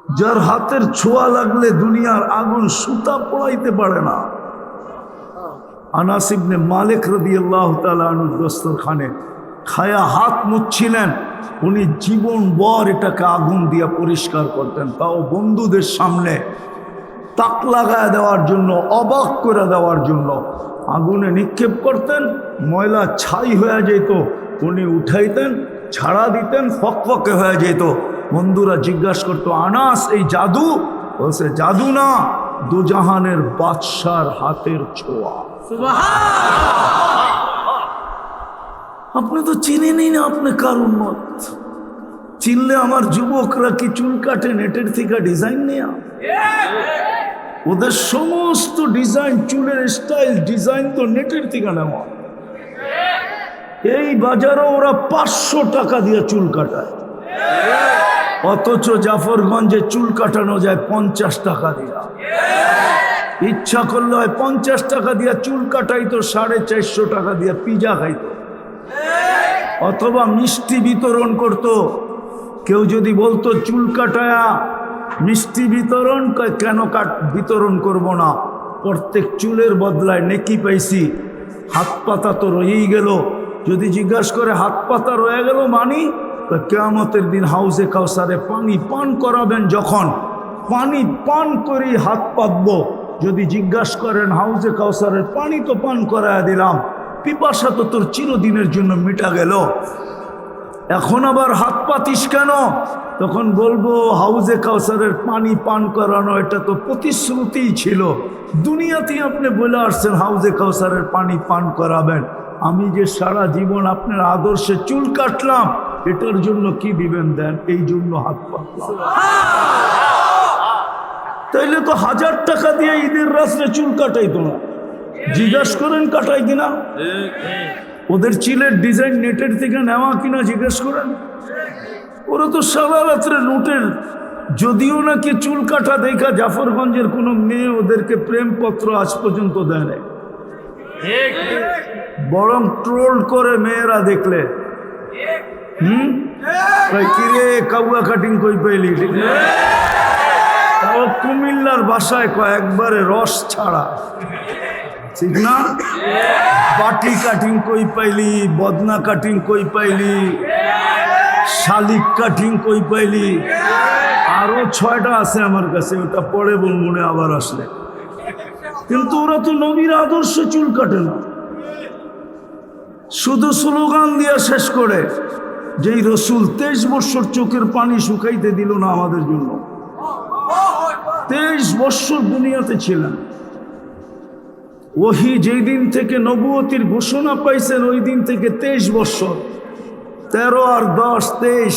যার হাতের ছোঁয়া লাগলে দুনিয়ার আগুন সুতা পোড়াইতে পারে না। আনাস ইবনে মালিক রাদিয়াল্লাহু তাআলা আনহু দস্তরখানে খায়া হাত মুছছিলেন, উনি জীবনভর এটাকে আগুন দিয়ে পরিষ্কার করতেন, তাও বন্ধুদের সামনে তাক লাগায় দেওয়ার জন্য, অবাক করে দেওয়ার জন্য আগুনে নিক্ষেপ করতেন। ময়লা ছাই হয়ে যেত, উনি উঠাইতেন, ছাড়া দিতেন, ফকফকে হয়ে যেত। বন্ধুরা জিজ্ঞাসা করতো, আনাস এই জাদু? বলছে জাদু না, দুজাহানের বাদশার হাতের ছোঁয়া। আপনি তো চিনেনই না আপনি কার উম্মত। চিনলে আমার যুবকরা কি চুল কাটে নেটের থেকে ডিজাইন নেয়া? ওদের সমস্ত ডিজাইন, চুলের স্টাইল ডিজাইন তো নেটের থেকে নেওয়া। এই বাজারে ওরা 500 টাকা দিয়ে চুল কাটায়, অথচ জাফরগঞ্জে চুল কাটানো যায় 50 টাকা দিয়া। ইচ্ছা করলে হয় 50 টাকা দিয়া চুল কাটাইতো, 450 টাকা দিয়া পিজা খাইতো, অথবা মিষ্টি বিতরণ করত। কেউ যদি বলতো চুল কাটায়া মিষ্টি বিতরণ, কেন বিতরণ করব না, প্রত্যেক চুলের বদলায় নেকি পাইছি, হাত পাতা তো রয়েই গেল। যদি জিজ্ঞাসা করে হাত পাতা রয়ে গেল মানি, কিয়ামতের দিন হাউজে কাউসারে পানি পান করাবেন, যখন পানি পান করেই হাত পাতবো। যদি জিজ্ঞাসা করেন হাউজে কাউসারের পানি তো পান করায় দিলাম, পিপাসা তো তোর চিরদিনের জন্য মিটা গেল, এখন আবার হাত পাতিস কেন? তখন বলবো হাউজে কাউসারের পানি পান করানো এটা তো প্রতিশ্রুতিই ছিল, দুনিয়াতেই আপনি বলে আসছেন হাউজে কাউসারের পানি পান করাবেন। আমি যে সারা জীবন আপনার আদর্শে চুল কাটলাম, এটার জন্য কি দিবেন দেন, এই জন্য হাত পাতলাম। তাইলে তো 1000 টাকা দিয়ে ঈদের রাস্তায় চুল কাটাইতো না। জিজ্ঞাসা করেন কাটাই কিনা, ওদের চুলের ডিজাইন নেটের থেকে নেওয়া কিনা জিজ্ঞেস করেন। ওরা তো সারা রাত্রে নোটের, যদিও নাকি চুল কাটা দেখা জাফরগঞ্জের কোনো মেয়ে ওদেরকে প্রেমপত্র আজ পর্যন্ত দেয় না, বরং ট্রোল করে মেয়েরা দেখলে, কিরে কাউয়া কাটিং কই পাইলি, ঠিক না? তাও কুমিল্লার ভাষায় কয় একবারে রস ছাড়া, ঠিক না? বাটি কাটিং কই পাইলি, বদনা কাটিং কই পাইলি, শালিক কাটিং কই পাইলি, আরো 6টা আছে আমার কাছে, ওটা পরে বলবো না আবার আসলে। কিন্তু ওরা তো নবীর আদর্শে চুল কাটে না, শুধু স্লোগান দিয়া শেষ করে। যেই রসুল 23 বছর চোখের পানি শুকাইতে দিল না আমাদের জন্য, 23 বছর দুনিয়াতে ছিলেন। ওহি যেই দিন থেকে নবুয়তির ঘোষণা পাইছেন, ওই দিন থেকে 23 বছর, 13 আর 10 23,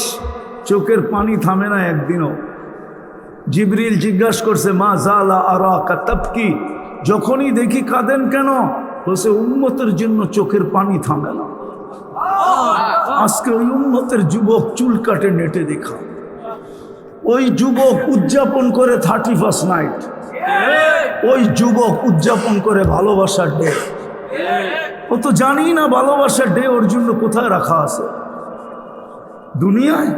চোখের পানি থামে না একদিনও। জিবরিল জিজ্ঞাসা করছে, মা জালা আরাকা তাবকি, যখনই দেখি কাঁদেন কেন? বলছে উম্মতের জন্য চোখের পানি থামে না। আজকে ওই উম্মতের যুবক চুল কাটে নেটে দেখা, ওই যুবক উদযাপন করে 31st নাইট, ওই যুবক উদযাপন করে ভালোবাসার ডে। ও তো জানি না ভালোবাসার ডে ওর জন্য কোথায় রাখা আছে দুনিয়ায়।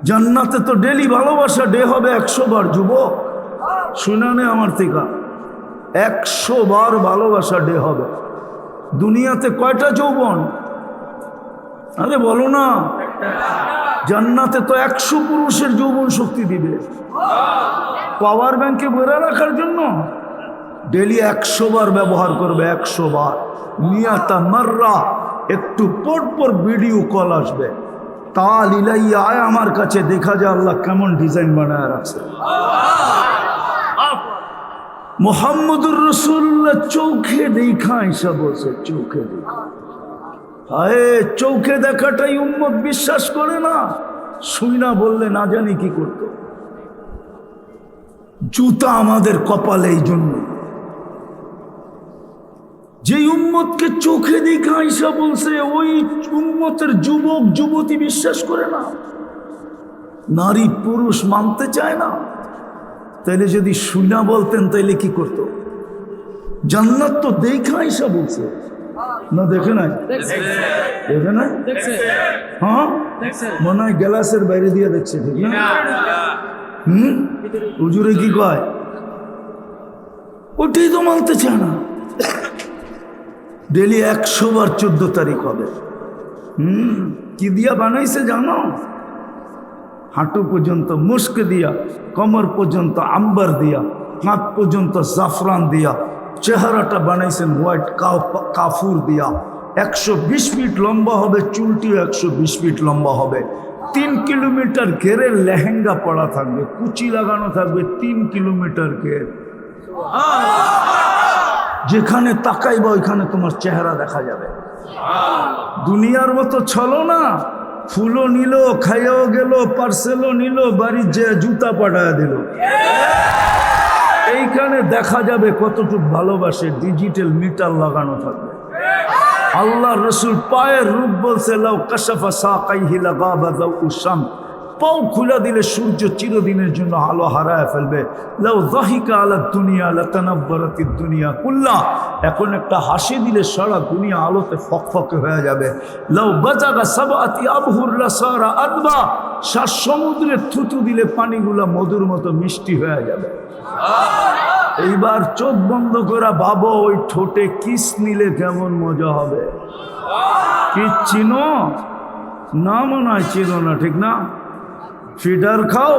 জান্নাতে তো ডেলি ভালোবাসা ডে হবে 100 বার। যুবক শুনানে আমার থেকে 100 বার ভালোবাসা ডে হবে। দুনিয়াতে কয়টা যৌবন? আরে বলো না, জান্নাতে তো 100 পুরুষের যৌবন শক্তি দিবে পাওয়ার ব্যাংকে ভরে রাখার জন্য। ডেলি 100 বার ব্যবহার করবে, 100 বার। মিয়াতা মাররা, একটু পর ভিডিও কল আসবে, তাল ইলাইয়া আয় আমার কাছে, দেখা যায় আল্লাহ কেমন ডিজাইন বানায় রাখছে। মুহাম্মদুর রাসূলুল্লাহ চোখে দেখা এসব বলছে, চোখে দেখা। আরে চোখে দেখাটাই উম্মত বিশ্বাস করে না, শুই না বললে না জানি কি করতো। জুতা আমাদের কপালে, এই জন্য যে উম্মতকে চোখে দেখা আইসা বলছে, ওই উম্মতের যুবক যুবতী বিশ্বাস করে না, নারী পুরুষ মানতে চায় না। তাইলে যদি শুনা বলতেন তাইলে কি করত? জান্নাত তো দেখা আইসা বলছে না, দেখে নাই? দেখে নাই? হ্যাঁ, মনে হয় গ্লাসের বাইরে দিয়ে দেখছে, ঠিক না? হুজুরে কি কয়? ওটাই তো মানতে চায় না। ডেলি 100 বার 14 তারিখ হবে। কি দিয়া বানাইছে জানো? হাঁটু পর্যন্ত মুস্ক দিয়া, কমর পর্যন্ত আম্বার দিয়া, হাত পর্যন্ত জাফরান দিয়া, চেহারাটা বানাইছেন হোয়াইট কাফুর দিয়া। 120 ফিট লম্বা হবে, চুলটিও 120 ফিট লম্বা হবে। 3 কিলোমিটার ঘেরের লেহেঙ্গা পরা থাকবে, কুচি লাগানো থাকবে 3 কিলোমিটার ঘের। যেখানে তাকাইবা ওইখানে তোমার চেহারা দেখা যাবে। দুনিয়ার মতো চলো না, ফুলও নিল, খাইয়াও গেল, পার্সেলও নিল, বাড়ির যে জুতা পাঠায় দিল। এইখানে দেখা যাবে কতটুকু ভালোবাসে। ডিজিটাল মিটার লাগানো থাকবে। আল্লাহ রসুল পায়ের রূপ বলছে, লাউ কাশাফা সাকাইহি লাগাবা দাউ শাম, পাও খুলে দিলে সূর্য চিরদিনের জন্য আলো হারায় ফেলবে। লাউ যাহিকা আলা দুনিয়া লাতানাব্বারাতিদ দুনিয়া কুল্লা, এখন একটা হাসি দিলে সারা দুনিয়া আলোতে ফকফকে হয়ে যাবে। লাউ বাজাগা সাবাতি আবহুর লাসারা আদবা, 7 সমুদ্রে থুতু দিলে পানিগুলা মধুর মতো মিষ্টি হয়ে যাবে। এইবার চোখ বন্ধ করে ভাবো, ওই ঠোঁটে কিস নিলে কেমন মজা হবে। কি চিনো না? মনে হয় চিনো না, ঠিক না? ফিডার খাও,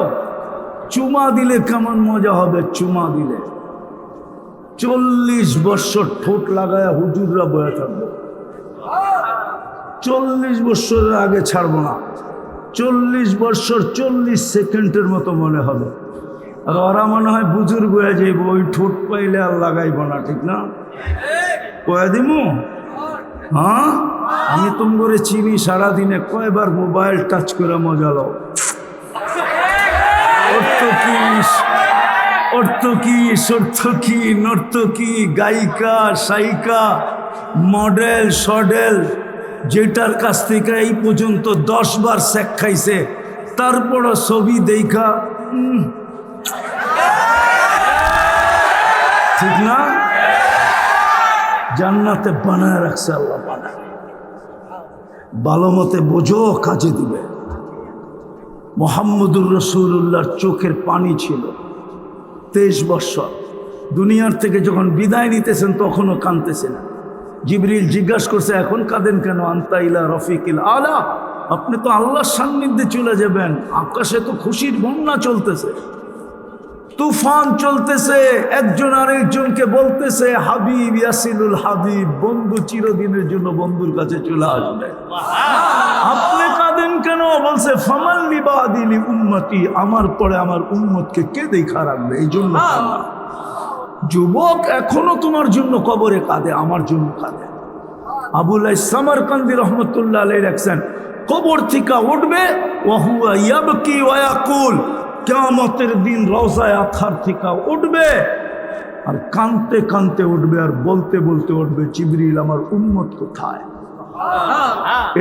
চুমা দিলে কেমন মজা হবে। চুমা দিলে 40 বছর ঠোঁট লাগায় হুজুররা বয়ে থাকবে। 40 বছরের আগে ছাড়বো না। 40 বছর 40 সেকেন্ডের মতো মনে হবে। আর ওরা মনে হয় বুজুর্গ হয়ে যাইব, ওই ঠোঁট পাইলে আর লাগাইব না, ঠিক না? কয়ে দিমু? হ্যাঁ, আমি তুমি করে চিনি। সারাদিনে কয়বার মোবাইল টাচ করে মজা লও। অর্থকি নর্তকী, গায়িকা, সায়িকা, মডেল, সডেল, যেটার কাছ থেকে এই পর্যন্ত 10 বার শেখ খাইছে, তারপরও ছবি দেখা ঠিক না? জান্নাতে বানায় রাখছে আল্লাহ। বানায় ভালো মতে বোঝো, কাজে দিবে। মুহাম্মদুর রাসূলুল্লাহর চোখের পানি ছিল 23 বছর। দুনিয়ার থেকে যখন বিদায় নিতেছেন তখনও কাঁদতেছেন। জিবরিল জিজ্ঞাসা করছে, এখন কাঁদেন কেন? আনতা ইলা রফিকিল আলা, আপনি তো আল্লাহর সান্নিধ্যে চলে যাবেন। আকাশে তো খুশির বন্যা চলতেছে, তুফান চলতেছে, একজন আরেকজনকে বলতেছে হাবিব ইয়াসিলুল হাবিব, বন্ধু চিরদিনের জন্য বন্ধুর কাছে চলে আসবে। আপনি কাঁদেন কেন? বলছে ফামাল লিবাদিলি উম্মতি, আমার পরে আমার উম্মতকে কে দেখা রাখবে, এই জন্য। যুবক এখনো তোমার জন্য কবরে কাঁদে, আমার জন্য কাঁদে। আবুল্লাহ সামারকান্দি রহমতুল্লাহ আলাইহি রাখছেন, কবর থেকে উঠবে ওয়াহুয়া ইয়াবকি ওয়া ইয়াকুল, কিয়ামতের দিন রওজায়ে আতহার থেকে উঠবে আর কাঁদতে কাঁদতে উঠবে আর বলতে বলতে উঠবে, জিবরিল আমার উম্মত কোথায়?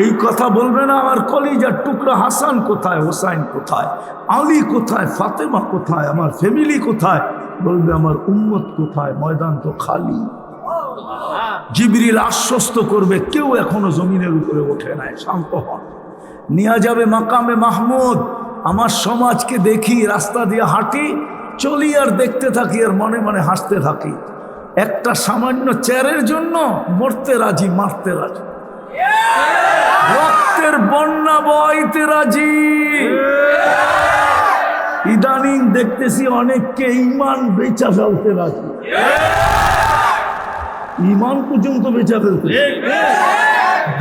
এই কথা বলবে না আমার কলিজার টুকরা হাসান কোথায়, হোসাইন কোথায়, আলী কোথায়, ফাতেমা কোথায়, আমার ফ্যামিলি কোথায়? বলবে আমার উম্মত কোথায়? ময়দান তো খালি। জিবরিল আশ্বস্ত করবে, কেউ এখনো জমিনের উপরে ওঠে নাই, শান্ত হন। নিয়ে যাবে মাকামে মাহমুদ। আমার সমাজকে দেখি, রাস্তা দিয়ে হাঁটি, চলি আর দেখতে থাকি আর মনে মনে হাসতে থাকি। একটা সামান্য চেয়ারের জন্য মরতে রাজি, মারতে রাজি, রক্তের বন্যা বইতে রাজি। ইদানিং দেখতেছি অনেককে ইমান বেচা ফেলতে রাজি, ইমান পর্যন্ত বেচা ফেলতে।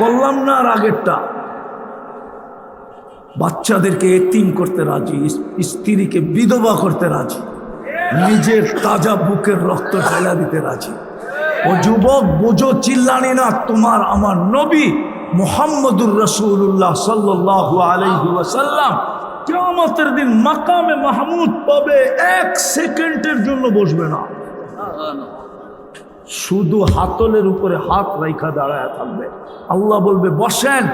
বললাম না আর আগেরটা, বাচ্চাদেরকে এতিম করতে রাজি, স্ত্রীকে বিধবা করতে রাজি, নিজের তাজা বুকের রক্ত ঢেলা দিতে রাজি। ও যুবক বোঝো, চিল্লানি না, তোমার আমার নবী মুহাম্মদুর রাসূলুল্লাহ সাল্লাল্লাহু আলাইহি ওয়াসাল্লাম কিয়ামতের দিন মাকামে মাহমুদ পাবে, 1 সেকেন্ডের জন্য বসবে না, শুধু হাতলের উপরে হাত রাইখা দাঁড়ায় থাকবে। আল্লাহ বলবে বসেন,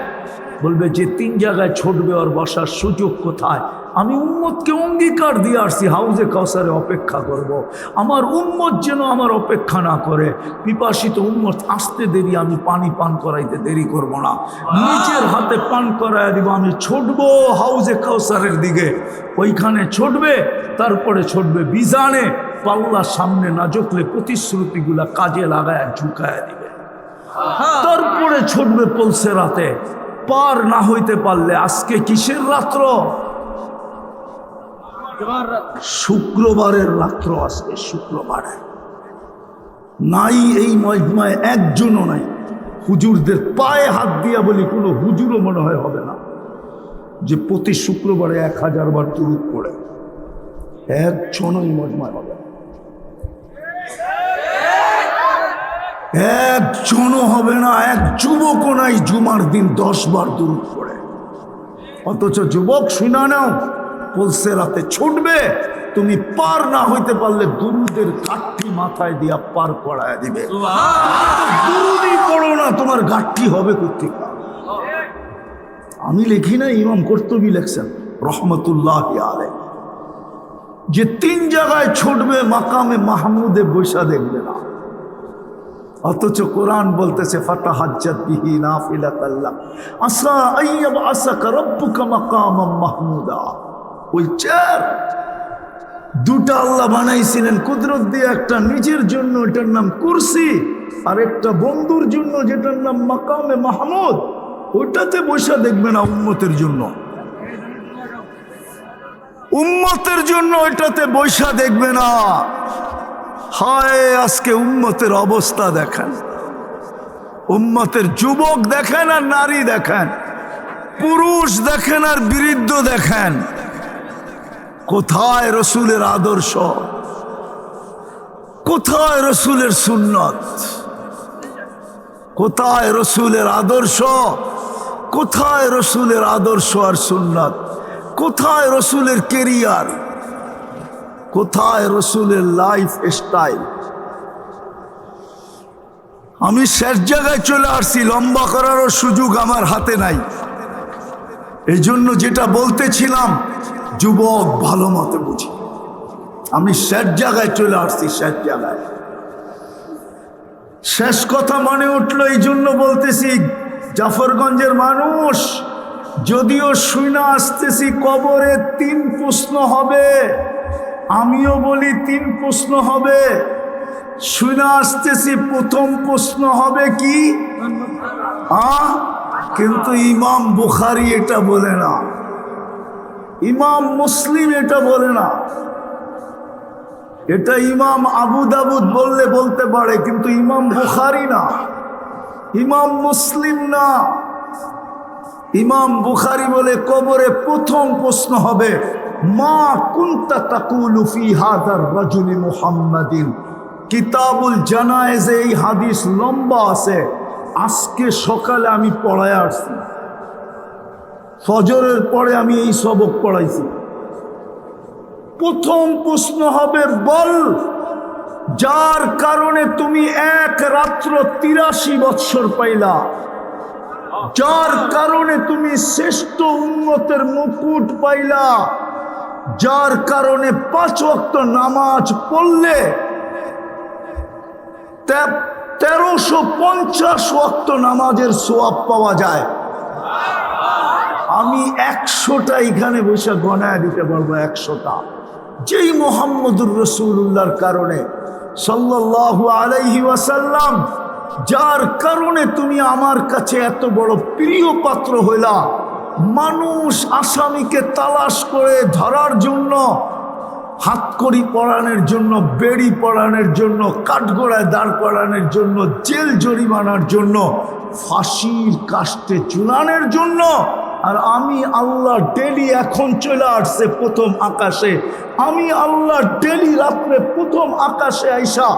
বলবে যে 3 জায়গায় ছুটবে ওর বসার সুযোগ কোথায়? আমি উম্মতকে অঙ্গীকার দিয়ে আসছি, হাউজে কাউসারে অপেক্ষা করব। আমার উম্মত যেন আমার অপেক্ষা না করে। পিপাসিত উম্মত আসতে দেরি, আমি পানি পান করাইতে দেরি করব না, নিজের হাতে পান করাই দিব। আমি ছুটবো হাউজে কাউসারের দিকে, ওইখানে ছুটবে, তারপরে ছুটবে বিজানে, পাল্লার সামনে না ঝুঁকলে প্রতিশ্রুতিগুলা কাজে লাগায় ঝুঁকায় দিবে। তারপরে ছুটবে পলসে রাতে, পার না হইতে পারলে আজকে কিসের রাত্র? শুক্রবারের রাত্র। আজকে শুক্রবারে নাই এই মজমায় একজনও নাই। হুজুরদের পায়ে হাত দিয়া বলি, কোনো হুজুরও মনে হয় হবে না যে প্রতি শুক্রবারে 1000 বার দুরূদ পড়ে। একজনই মজমায় হবে না, একজনও হবে না। এক যুবকও নাই জুমার দিন 10 বার দুরূদ পড়ে। অথচ যুবক শুনা নাও, পলসে রাতে ছুটবে, তুমি পার না হইতে পারলে দুরুদের গাঠি মাথায় দিয়া পার করায় দিবে। দুরুদই পড়ো না, তোমার গাঠি হবে কোত্থেকে? আমি লিখি না, ইমাম কর্তুবী লেখছেন রহমতুল্লাহি আলাইহি, যে 3 জায়গায় ছুটবে, মাকামে মাহমুদে বৈশা দেখবে না। অথচ কোরআন বলতেছে ফাতাহাজ্জাত বিহি নাফিলাতাল লাক আসা আইয়াবআসাকা রাব্বুকা মাকামাম মাহমুদা। ওই চেয়ার দুটা আল্লাহ বানাইছিলেন কুদরত দিয়ে, একটা নিজের জন্য, এটার নাম কুরসি, আর একটা বন্ধুর জন্য, যেটার নাম মাকামে মাহমুদ। ওইটাতে বৈশা দেখবে না উম্মতের জন্য, উম্মতের জন্য ওইটাতে বৈশা দেখবে না। হায় আজকে উম্মতের অবস্থা দেখেন, উম্মতের যুবক দেখেন আর নারী দেখেন, পুরুষ দেখেন আর বৃদ্ধ দেখেন। কোথায় রসুলের আদর্শ? কোথায় রসুলের সুন্নত? কোথায় রসুলের আদর্শ? কোথায় রসুলের আদর্শ আর সুন্নত? কোথায় রসুলের কেরিয়ার? কোথায় রসুলের লাইফ স্টাইল? আমি শেষ জায়গায় চলে আসছি, লম্বা করারও সুযোগ আমার হাতে নাই। এই জন্য যেটা বলতেছিলাম, যুবক ভালো মতো বুঝি। আমি শেষ জায়গায় চলে আসছি, শেষ জায়গায়। শেষ কথা মনে উঠলো, এই জন্য বলতেছি, জাফরগঞ্জের মানুষ, যদিও শুনে আসতেছি কবরে 3 প্রশ্ন হবে, আমিও বলি 3 প্রশ্ন হবে। শুনে আসতেছি প্রথম প্রশ্ন হবে কি? কিন্তু ইমাম বুখারী এটা বলে না, ইমাম মুসলিম এটা বলে না। এটা ইমাম আবু দাউদ বললে বলতে পারে, কিন্তু ইমাম বুখারী না, ইমাম মুসলিম না। ইমাম বুখারী বলে কবরে প্রথম প্রশ্ন হবে, মা কুনতা তাকুলু ফি হাযার রাজুলি মুহাম্মাদিন। কিতাবুল জানায়েজে এই হাদিস লম্বা আছে, আজকে সকালে আমি পড়ায় আসছি, ফজরের পরে আমি এই সবক পড়াইছি। প্রথম প্রশ্ন হবে, বল যার কারণে তুমি 1 রাত্র 83 বৎসর পাইলা, যার কারণে তুমি শ্রেষ্ঠ উম্মতের মুকুট পাইলা, যার কারণে 5 ওয়াক্ত নামাজ পড়লে 1350 ওয়াক্ত নামাজের সওয়াব পাওয়া যায়। আমি 100টা এখানে বসে গণায় দিতে পারবো, 100টা। যেই মুহাম্মদুর রাসূলুল্লাহর কারণে সাল্লাল্লাহু আলাইহি ওয়াসাল্লাম, যার কারণে তুমি আমার কাছে এত বড় প্রিয় পাত্র হইলা। মানুষ আসামিকে তালাশ করে ধরার জন্য, হাতকড়ি পরানোর জন্য, বেড়ি পরানোর জন্য, কাঠগড়ায় দাঁড় করানোর জন্য, জেল জরিমানার জন্য, ফাঁসির কাস্টে ঝুলানোর জন্য। আর আমি আল্লাহ ডেলি এখন চলে আসছে প্রথম আকাশে, আমি আল্লাহ ডেলি রাত্রে প্রথম আকাশে আইসা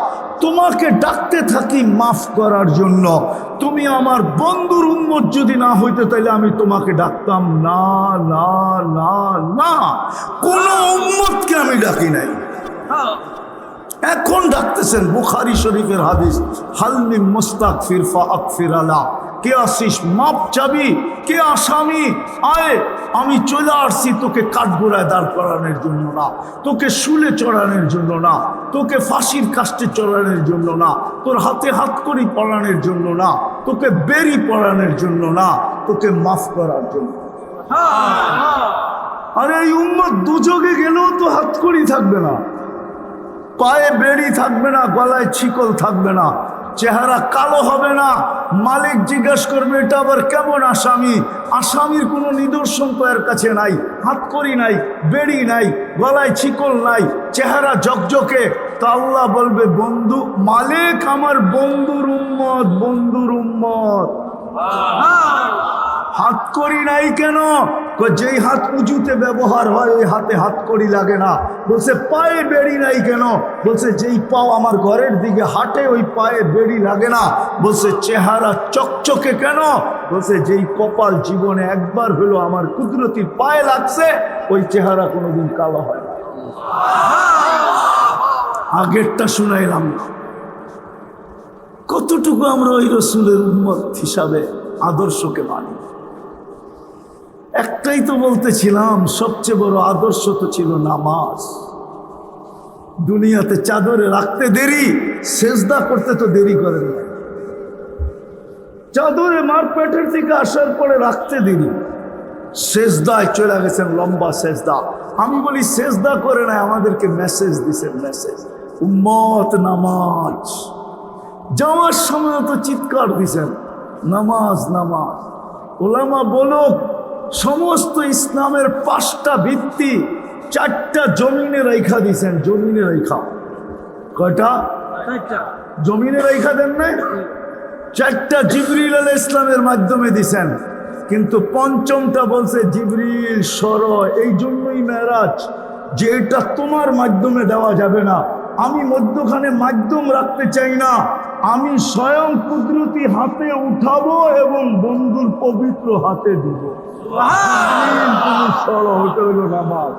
তোমাকে ডাকতে থাকি মাফ করার জন্য। তুমি আমার বন্ধুর উম্মত যদি না হইতে, তাইলে আমি তোমাকে ডাকতাম না, না, না, না। কোন উম্মতকে আমি ডাকি নাই, এখন ডাকতেছেন। বুখারী শরীফের হাদিস, হালমি মুস্তাগফির ফাগফির আলা। কে আসিস, মাপ চাবি? কে আসামি? আয়, আমি চলে আসছি তোকে কাঠগোড়ায় দাঁড় করানোর জন্য না, তোকে শুলে চড়ানোর জন্য না, তোকে ফাঁসির কাস্টে চড়ানোর জন্য না, তোর হাতে হাতকড়ি পরানোর জন্য না, তোকে বেরি পরানোর জন্য না, তোকে মাফ করার জন্য। আরে এই উম্মত দুযোগে গেলেও তো হাত হাতকড়ি থাকবে না, পায়ে বেড়ি থাকবে না, গলায় শিকল থাকবে না, চেহারা কালো হবে না। মালিক জিজ্ঞেস করবে এটা আবার কেমন আসামি? আসামির কোনো নিদর্শন তো এর কাছে নাই, হাতকড়ি নাই, বেড়ি নাই, গলায় শিকল নাই, চেহারা ঝকঝকে। তো আল্লাহ বলবে বন্ধু, মালিক আমার বন্ধুর উম্মত, বন্ধুর উম্মত। হাতকড়ি নাই কেন? যেই হাত উঁচুতে ব্যবহার হয় ওই হাতে হাতকড়ি লাগে না। বলছে পায়ে বেড়ি নাই কেন? বলছে যেই পাও আমার ঘরের দিকে হাঁটে ওই পায়ে বেড়ি লাগে না। বলছে চেহারা চকচকে কেন? বলছে যেই কপাল জীবনে একবার হলো আমার কুদরতির পায়ে লাগছে ওই চেহারা কোনোদিন কালো হয় না। আগেরটা শুনাইলাম না। কতটুকু আমরা ওই রসুলের উম্মত হিসাবে আদর্শকে মানি? একটাই তো বলতেছিলাম, সবচেয়ে বড় আদর্শ তো ছিল নামাজ। দুনিয়াতে চাদরে রাখতে দেরি, সেজদা করতে তো দেরি করেন না। চাদরে মার পেটের থেকে আসার পরে রাখতে দেরি, সেজদায় চলে গেছেন, লম্বা সেজদা। আমি বলি সেজদা করে না, আমাদেরকে মেসেজ দিছেন, মেসেজ উম্মত নামাজ। যাওয়ার সময় তো চিৎকার দিছেন নামাজ নামাজ। ওলামা বলো সমস্ত ইসলামের 5টা ভিত্তি 4টা জমিনে রেখা দিছেন। জমিনে রেখা কয়টা? জমিনে রেখা দেন নাই? 4টা জিবরিল আলাইহিস ইসলামের মাধ্যমে দিছেন, কিন্তু 5মটা বলছে জিবরিল সর। এই জন্যই মেরাজ, যে এটা তোমার মাধ্যমে দেওয়া যাবে না, আমি মধ্যখানে মাধ্যম রাখতে চাই না, আমি স্বয়ং কুদরতি হাতে উঠাবো এবং বন্ধুর পবিত্র হাতে দিব। ওটা হলো নামাজ।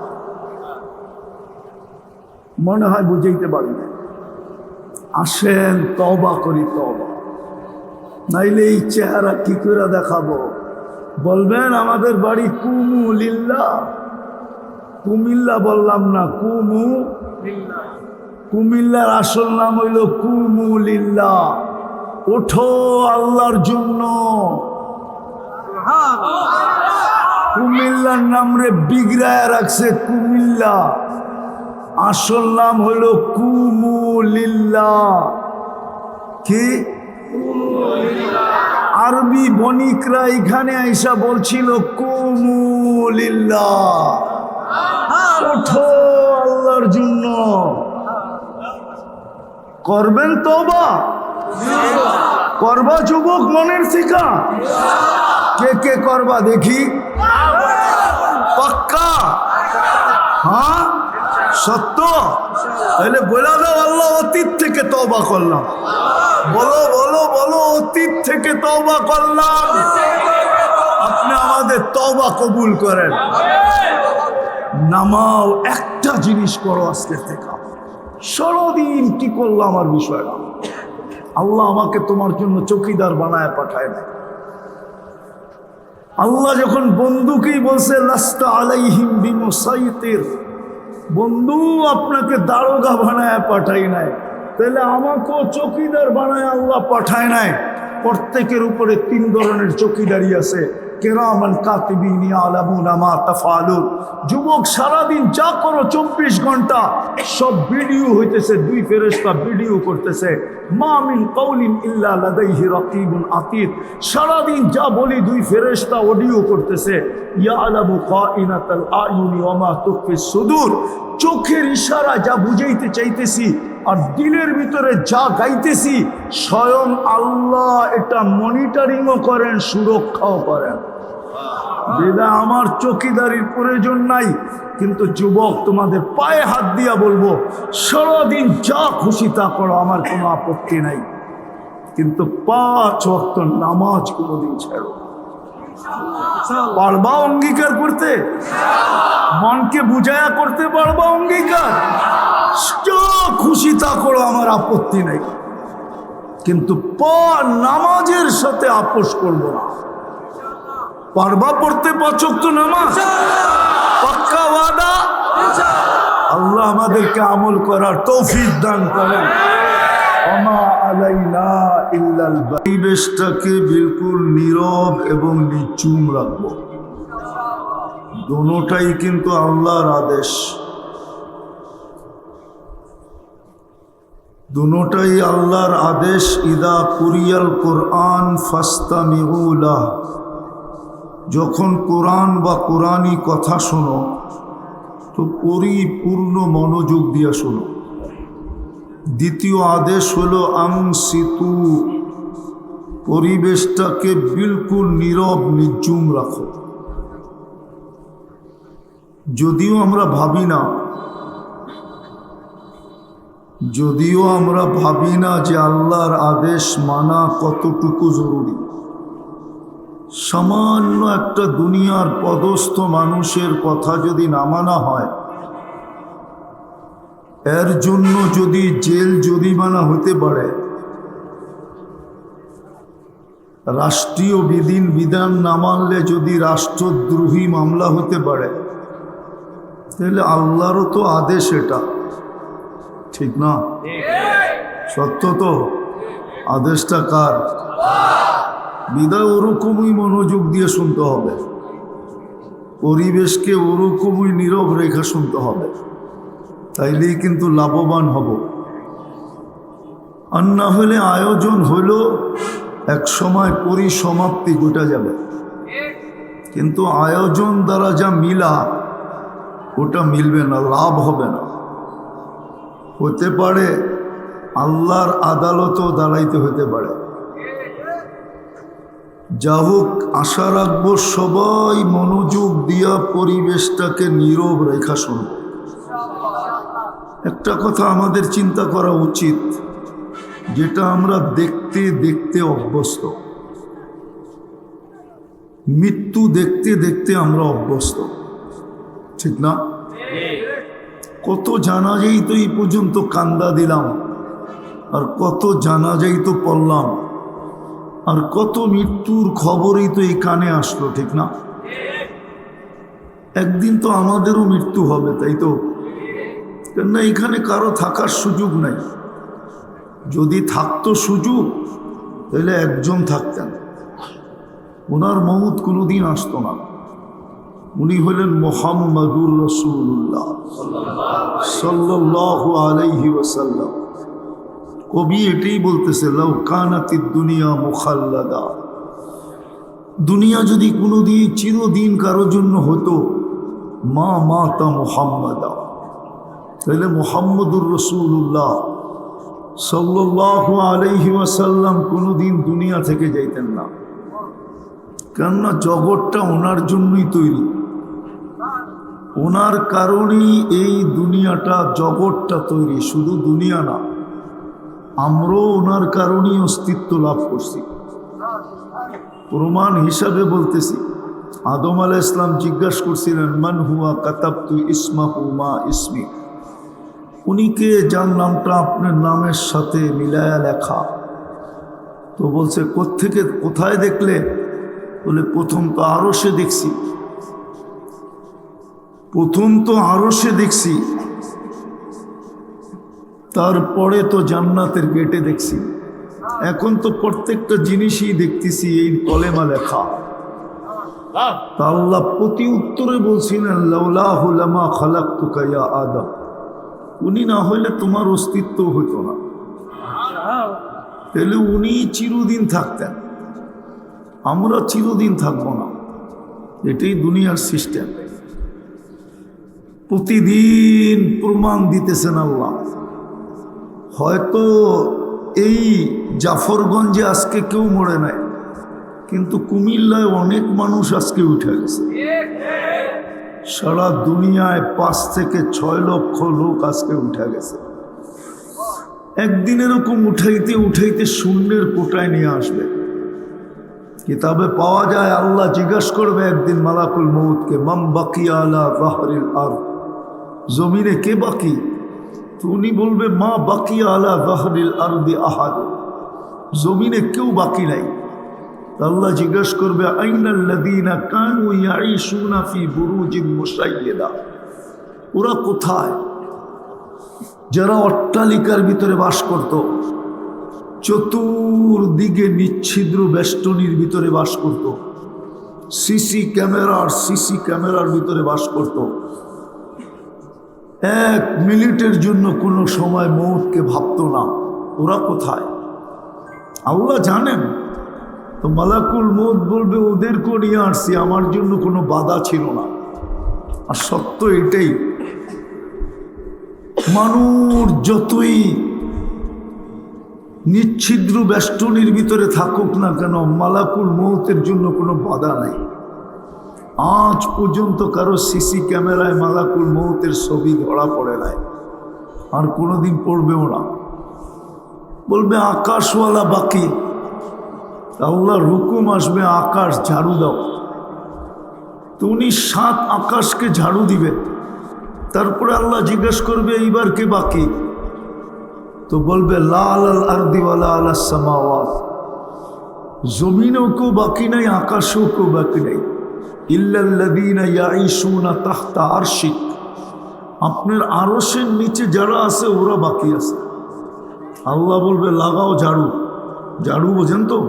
মনে হয় বুঝাইতে পারি না। আসেন তওবা করি, তওবা। নাইলে এই চেহারা কি করে দেখাবো? বলবেন আমাদের বাড়ি কুমু লিল্লাহ। কুমিল্লা বললাম না, কুমু। কুমিল্লার আসল নাম হইল কুমু লিল্লাহ। ওঠো আল্লাহর জন্য। কুমিল্লার নাম রে বিগড়ায় রাখছে কুমিল্লা, আসল নাম হইল কুমু লিল্লাহ। কি আরবি বণিকরা এখানে আইসা বলছিল কুমু লিল্লাহ, ওঠো আল্লাহর জন্য। করবেন তওবা? করবা যুবক মনের থেকে? কে কে করবা দেখি? পাক্কা? হ্যাঁ সত্য? তাহলে বলে দাও আল্লাহ অতীত থেকে তওবা করলাম। বলো বলো বলো, অতীত থেকে তওবা করলাম। আপনি আমাদের তওবা কবুল করেন। নামাও, একটা জিনিস করো আজকে থেকে। সারাদিন কি করলো আমার বিষয় না। আল্লাহ আমাকে তোমার জন্য চৌকিদার বানায় পাঠায় না। আল্লাহ যখন বন্ধুকেই বলছে লাস্তা আলাইহিম বিমুসাইতির, বন্ধু আপনাকে দারোগা বানায় পাঠাই নাই, তাহলে আমাকেও চৌকিদার বানায় আল্লাহ পাঠায় নাই। প্রত্যেকের উপরে 3 ধরনের চৌকিদারি আছে। কিরামান কাতিবিন ইয়ালামুনা মা তাফআলুন। যুবক সারাদিন যা করো 24 ঘন্টা সব ভিডিও হইতেছে, 2 ফেরেশতা ভিডিও করতেছে। মা মিন কাউলিন ইল্লা লাদাইহি রাকিবুন আতীদ। সারাদিন যা বলি 2 ফেরেশতা অডিও করতেছে। ইয়ালামু কাইনাতাল আয়ুনি ওয়া মা তুখফিস সুদূর। চোখের ইশারা যা বুঝাইতে চাইতেছি আর দিলের ভিতরে যা গাইতেছি, স্বয়ং আল্লাহ এটা মনিটরিংও করেন, সুরক্ষাও করেন। বেদা আমার চৌকিদারির প্রয়োজন নাই। কিন্তু যুবক তোমাদের পায়ে হাত দিয়া বলবো, সারাদিন যা খুশি তা করো, আমার কোনো আপত্তি নাই, কিন্তু 5 ওয়াক্ত নামাজ কোনোদিন ছেড়ো। পারবা অঙ্গীকার করতে? মনকে বুঝায়া করতে পারবা অঙ্গীকার? যা খুশি তা করো, আমার আপত্তি নাই, কিন্তু নামাজের সাথে আপোষ করবো না। পারবা পড়তে 5 ওয়াক্ত নামাজ? পাক্কা ওয়াদা? আল্লাহ আমাদেরকে আমল করার তৌফিক দান করেন। পরিবেশটাকে বিলকুল নীরব এবং নিচুম রাখবো। দোনোটাই কিন্তু আল্লাহর আদেশ। দুটোটাই আল্লাহর আদেশ। ইদা কুরিয়াল কোরআন ফাস্তামিউ লাহ, যখন কোরআন বা কোরআনী কথা শোনো তো পরিপূর্ণ মনোযোগ দিয়ে শোনো। দ্বিতীয় আদেশ হলো আনসিতু, পরিবেশটাকে বিলকুল নীরব নির্জুম রাখো। যদিও আমরা ভাবি না যে আল্লাহর আদেশ মানা কতটুকু জরুরি। সামান্য একটা দুনিয়ার পদস্থ মানুষের কথা যদি না মানা হয়, এর জন্য যদি জেল জরিমানা হতে পারে, রাষ্ট্রীয় বিধান না মানলে যদি রাষ্ট্রদ্রোহী মামলা হতে পারে, তাহলে আল্লাহরও তো আদেশ এটা, ঠিক না? সত্য তো? আদেশটা কার? বিদায় ওরকমই মনোযোগ দিয়ে শুনতে হবে, পরিবেশকে ওরকমই নীরব রেখে শুনতে হবে, তাইলেই কিন্তু লাভবান হব। আর না হলে আয়োজন হলো এক সময় পরিসমাপ্তি ঘটে যাবে, কিন্তু আয়োজন দ্বারা যা মিলা ওটা মিলবে না, লাভ হবে না। হতে পারে আল্লাহর আদালতও দাঁড়াইতে হতে পারে। যা হোক, আশা রাখবো সবাই মনোযোগ দিয়া পরিবেশটাকে নীরব রেখা শুনব। একটা কথা আমাদের চিন্তা করা উচিত, যেটা আমরা দেখতে দেখতে অভ্যস্ত, মৃত্যু দেখতে দেখতে আমরা অভ্যস্ত, ঠিক না? কত জানাজাই তো এই পর্যন্ত কান্দা দিলাম, আর কত জানাজাই তো পড়লাম, আর কত মৃত্যুর খবরই তো এই কানে আসলো, ঠিক না? একদিন তো আমাদেরও মৃত্যু হবে, তাই তো? কেননা এখানে কারো থাকার সুযোগ নাই। যদি থাকতো সুযোগ, তাহলে একজন থাকতেন, ওনার মউত কোনোদিন আসতো না। উনি হলেন মুহাম্মাদুর রাসূলুল্লাহ সাল্লাল্লাহু আলাইহি ওয়াসাল্লাম। কবি এটাই বলতেছে, লাউ কানাতিদ দুনিয়া মুখাল্লাদা, দুনিয়া যদি কোনোদিন চিরদিন কারোর জন্য হতো, মা মাতা মুহাম্মাদা, তাহলে মুহাম্মাদুর রাসূলুল্লাহ সাল্লাল্লাহু আলাইহি ওয়াসাল্লাম কোনোদিন দুনিয়া থেকে যাইতেন না। কেননা জগৎটা ওনার জন্যই তৈরি, ওনার কারণেই এই দুনিয়াটা, জগৎটা তৈরি। শুধু দুনিয়া না, আমরাও ওনার কারণেই অস্তিত্ব লাভ করছি। প্রমাণ হিসাবে বলতেছি, আদম আলাইহিস সালাম জিজ্ঞাসা করছিলেন, মান হুয়া কাতাবতু ইসমাহু মা ইসমি, উনিকে যার নামটা আপনার নামের সাথে মিলায়া লেখা। তো বলছে, কোত্থেকে কোথায় দেখলে? বলে, প্রথম তো আরশে দেখছি, তারপরে তো জান্নাতের গেটে দেখছি, এখন তো প্রত্যেকটা জিনিসই দেখতেছি এই কলেমা লেখা। তা আল্লাহ প্রতি উত্তরে বলছিলেন, লাউলাহু লামা খালাকতুকা ইয়া আদম, উনি না হইলে তোমার অস্তিত্ব হইতো না। তাহলে উনি চিরদিন থাকতেন, আমরা চিরদিন থাকবো না। এটাই দুনিয়ার সিস্টেম। প্রতিদিন প্রমাণ দিতেছেন আল্লাহ। হয়তো এই জাফরগঞ্জে আজকে কেউ মরে নাই, কিন্তু কুমিল্লায় অনেক মানুষ আজকে উঠে গেছে। সারা দুনিয়ায় 5 থেকে 6 লক্ষ লোক আজকে উঠে গেছে। একদিন এরকম উঠাইতে উঠাইতে শূন্যের কোটায় নিয়ে আসবে। কিতাবে পাওয়া যায়, আল্লাহ জিজ্ঞাসা করবে একদিন মালাকুল মউতকে, মাম বাকিয়া আলা যাহরিল আরদ, জমিনে কে বাকি? তো উনি বলবে, মা বাকিয়া আলা যাহরিল আরদি আহাদ, জমিনে কেউ বাকি নাই। আল্লাহ জিজ্ঞাসা করবে, আইনাল্লাযীনা কানু ইয়াঈশুনা ফি বুরুজিন মুশাইয়্যাদা, ওরা কোথায়? যারা অট্টালিকার ভিতরে বাস করত, চতুর্দিকে নিচ্ছিদ্র বেষ্টনীর ভিতরে বাস করত, সিসি ক্যামেরার ভিতরে বাস করত। এক মিনিটের জন্য কোনো সময় মৌতকে ভাবতো না। ওরা কোথায়? আল্লাহ জানেন। তো মালাকুল মৌত বলবে ওদেরকেও নিয়ে আসছি, আমার জন্য কোনো বাধা ছিল না। আর সত্য এটাই, মানুষ যতই নিচ্ছিদ্র বেষ্টনীর ভিতরে থাকুক না কেন, মালাকুল মৌতের জন্য কোনো বাধা নাই। আজ পর্যন্ত কারো সিসি ক্যামেরায় মালাকুল মৌতের ছবি ধরা পড়ে নাই, আর কোনোদিন পড়বেও না। বলবে আকাশওয়ালা বাকি, আল্লাহর হুকুম আসবে আকাশ ঝাড়ু দাও। তো উনি 7 আকাশকে ঝাড়ু দিবে। তারপরে আল্লাহ জিজ্ঞেস করবে এইবার কে বাকি? তো বলবে লা আলাল আরদি ওয়ালা আলাস সামাওয়াত, জমিনেও কেউ বাকি নাই, আকাশেও কেউ বাকি নাই। ইল্লাল্লাযীনা ইয়াঈশুনা তাহতা আরশিক, আপনার আরশের নিচে যারা আছে ওরা বাকি আছে। আল্লাহ বলবে লাগাও ঝাড়ু। ঝাড়ু বোঝেন তো?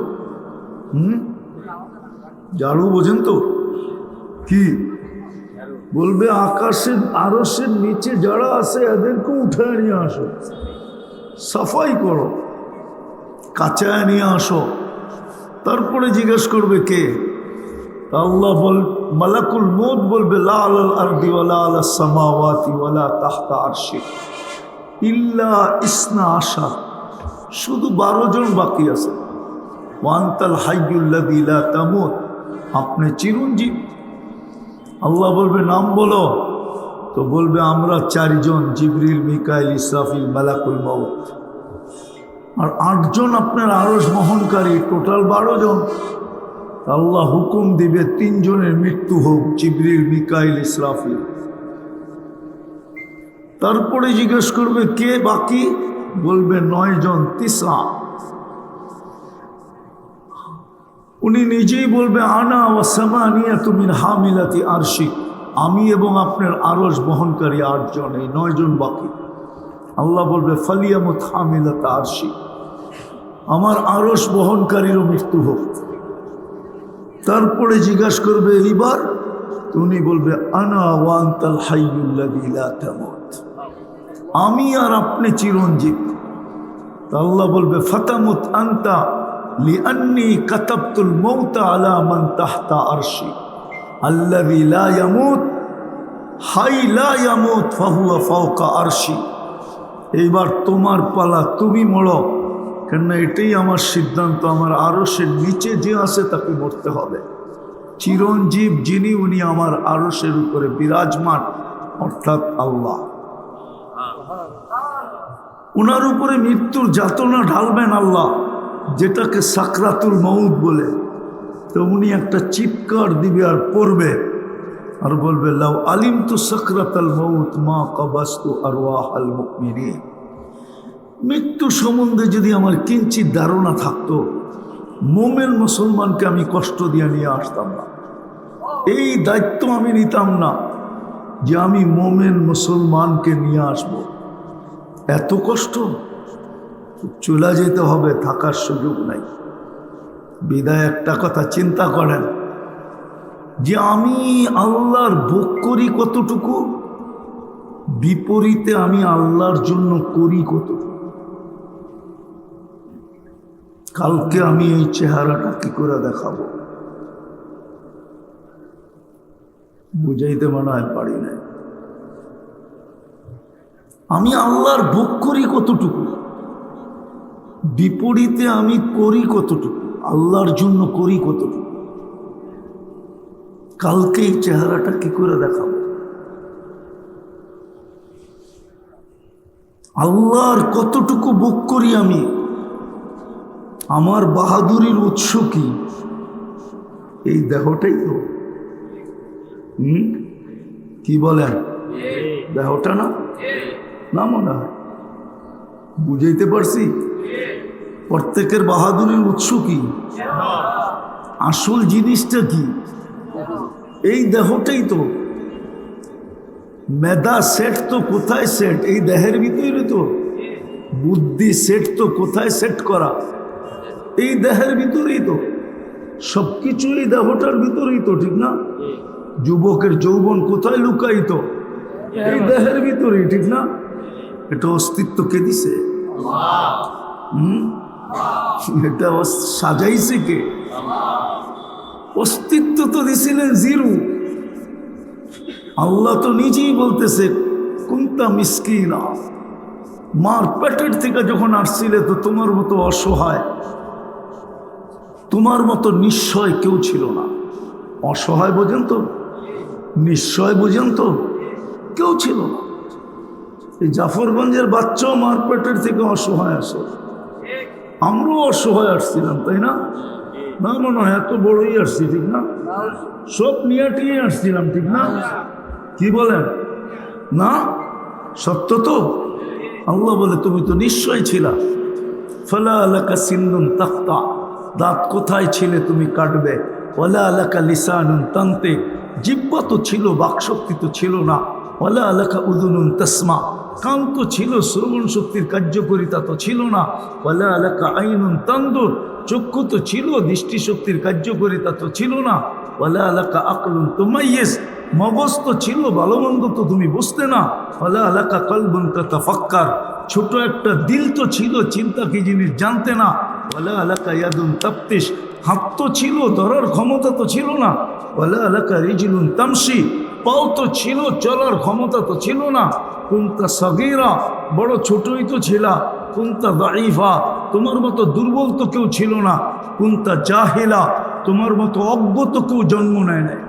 ঝাড়ু বোঝেন তো কি বলবে? আকাশের আরশের নিচে যারা আছে এদেরকে উঠে নিয়ে আসো, সাফাই করো, কাচায় নিয়ে আসো। তারপরে জিজ্ঞেস করবে কে? আল্লাহ মালাকুল মৌত বলবে লা আলাল আরদি ওয়ালা আলাস সামাওয়াতি ওয়ালা তাহতা আরশি ইল্লা ইসনা আশার, শুধু 12 জন বাকি আছে। ওয়ান্তাল হাইয়ুল্লাযী লা তামুত, আপনি চিরঞ্জীব। আল্লাহ বলবে নাম বলো। তো বলবে আমরা 4 জন, জিবরিল, মিকাইল, ইসরাফিল, মালাকুল মৌত। আর 8 জন আপনার আরশ বহনকারী, টোটাল 12 জন। আল্লাহ হুকুম দিবে 3 জনের মৃত্যু হোক, জিবরিল, মিকাইল, ইসরাফিল। তারপরে জিজ্ঞেস করবে কে বাকি? বলবে 9 জন, 9। উনি নিজেই বলবে আনা ওয়া সামানিয়াতু মিন হামিলাতি আরশি, আমি এবং আপনার আরশ বহনকারী 8 জন, এই 9 জন বাকি। আল্লাহ বলবে ফালিয়ামুত হামিলাত আরশি, আমার আরশ বহনকারীরও মৃত্যু হোক। তারপরে জিজ্ঞাসা করবে এইবার? উনি বলবে আনা ওয়া আনতাল হাইয়ুল্লাযী লা তামুত, আমি আর আপনি চিরঞ্জীব। আল্লাহ বলবে ফাতামুত আনতা লিআন্নী কাতাবতুল মাউতা আলা মান তাহতা আরশি আল্লাযী লা ইয়ামুত হাই লা ইয়ামুত ফাহুয়া ফাওকা আরশি। এইবার তোমার পালা, তুমি মরো, কেননা এটাই আমার সিদ্ধান্ত। আমার আরশের নিচে যে আছে তাকে মরতে হবে। চিরঞ্জীব যিনি, উনি আমার আরশের উপরে বিরাজমান, অর্থাৎ আল্লাহ। উনার উপরে মৃত্যুর যাতনা ঢালবেন আল্লাহ, যেটাকে সাকরাতুল মউত বলে। তো উনি একটা চিৎকার দিবে আর পড়বে আর বলবে লাউ আলিমতু সাকরাতাল মউত মা কাবাস্তু আরওয়াহাল মুমিনিন। মৃত্যু সম্বন্ধে যদি আমার কিঞ্চিত ধারণা থাকতো, মোমেন মুসলমানকে আমি কষ্ট দিয়ে নিয়ে আসতাম না। এই দায়িত্ব আমি নিতাম না যে আমি মোমেন মুসলমানকে নিয়ে আসব। এত কষ্ট, চলে যেতে হবে, থাকার সুযোগ নাই। বিদায় একটা কথা চিন্তা করেন যে আমি আল্লাহর ভোগ করি কতটুকু, বিপরীতে আমি আল্লাহর জন্য করি কতটুকু। কালকে আমি এই চেহারাটা কি করে দেখাবো, বুঝাইতে মনে হয় পারি না। আমি আল্লাহর ভোগ করি কতটুকু, বিপরীতে আমি করি কতটুকু, আল্লাহর জন্য করি কতটুকু। কালকে এই চেহারাটা কি করে দেখাবো? আল্লাহর কতটুকু ভোগ করি আমি, আমার বাহাদুরির উৎস কি? এই দেহটাই তো। কি বলেন? দেহটা না? না মনে হয় বুঝাইতে পারছি? প্রত্যেকের বাহাদুরির উৎস কি? আসল জিনিসটা কি? এই দেহটাই তো। মেধা সেট তো কোথায় সেট? এই দেহের ভিতরে তো। বুদ্ধি সেট তো কোথায় সেট করা? এই দেহের ভিতরেই তো। সবকিছু এই দেহটার ভিতরেই তো, ঠিক না? যুবকের যৌবন কোথায় লুকায়িত? এই দেহের ভিতরে, ঠিক না? এটা অস্তিত্ব কে দিছে? এটা সাজাইছে কে? অস্তিত্ব তো দিছিলেন জিরো। আল্লাহ তো নিজেই বলতেছে কুনতা মিসকিনা, মার পেটের থেকে যখন আসছিলে তো তোমার মতো অসহায়, তোমার মতো নিশ্চয় কেউ ছিল না। অসহায় বোঝেন তো, নিশ্চয় বোঝেন তো, কেউ ছিল না। এই জাফরগঞ্জের বাচ্চাও মার পেটের থেকে অসহায় আসে, আমরাও অসহায় আসছিলাম, তাই না? না মনে হয় এত বড়ই আসছি, ঠিক না? সব নিয়াটিয়ে আসছিলাম, ঠিক না? কি বলেন না? সত্য তো। আল্লাহ বলে তুমি তো নিশ্চয় ছিলা। ফালা আলাকা সিন্দুন তাক্তা, দাঁত কোথায় ছিলে তুমি কাটবে। ওয়ালা আলাকা লিসানুন তান্তে, জিহ্বা তো ছিল, বাকশক্তি তো ছিল না। ওয়ালা আলাকা উদুনুন তাসমা, কান তো ছিল, শ্রবণ শক্তির কার্যকরিতা তো ছিল না। ওয়ালা আলাকা আইনুন তানদুর, চক্ষু তো ছিল, দৃষ্টিশক্তির কার্যকরিতা তো ছিল না। ওয়ালা আলাকা আকলুন তুমাইয়িজ, মগজ তো ছিল, ভালো মন্দ তো তুমি বুঝতে না। ওয়ালা আলাকা কলবুন তাতাফাক্কার, ছোট একটা দিল তো ছিল, চিন্তা কি জিনিস জানতে না। ওয়ালা আলাকা ইয়াদুন তাফতিশ, হাত তো ছিল, ধরার ক্ষমতা তো ছিল না। ওয়ালা আলাকা রিজলুন তামশি, পাও তো ছিল, চলার ক্ষমতা তো ছিল না। কুনতা সগীরা, বড় ছোটই তো ছিলা। কুনতা দাঈফা, তোমার মতো দুর্বল তো কেউ ছিল না। কুনতা জাহিলা, তোমার মতো অজ্ঞ তো কেউ জন্ম নেয় নাই।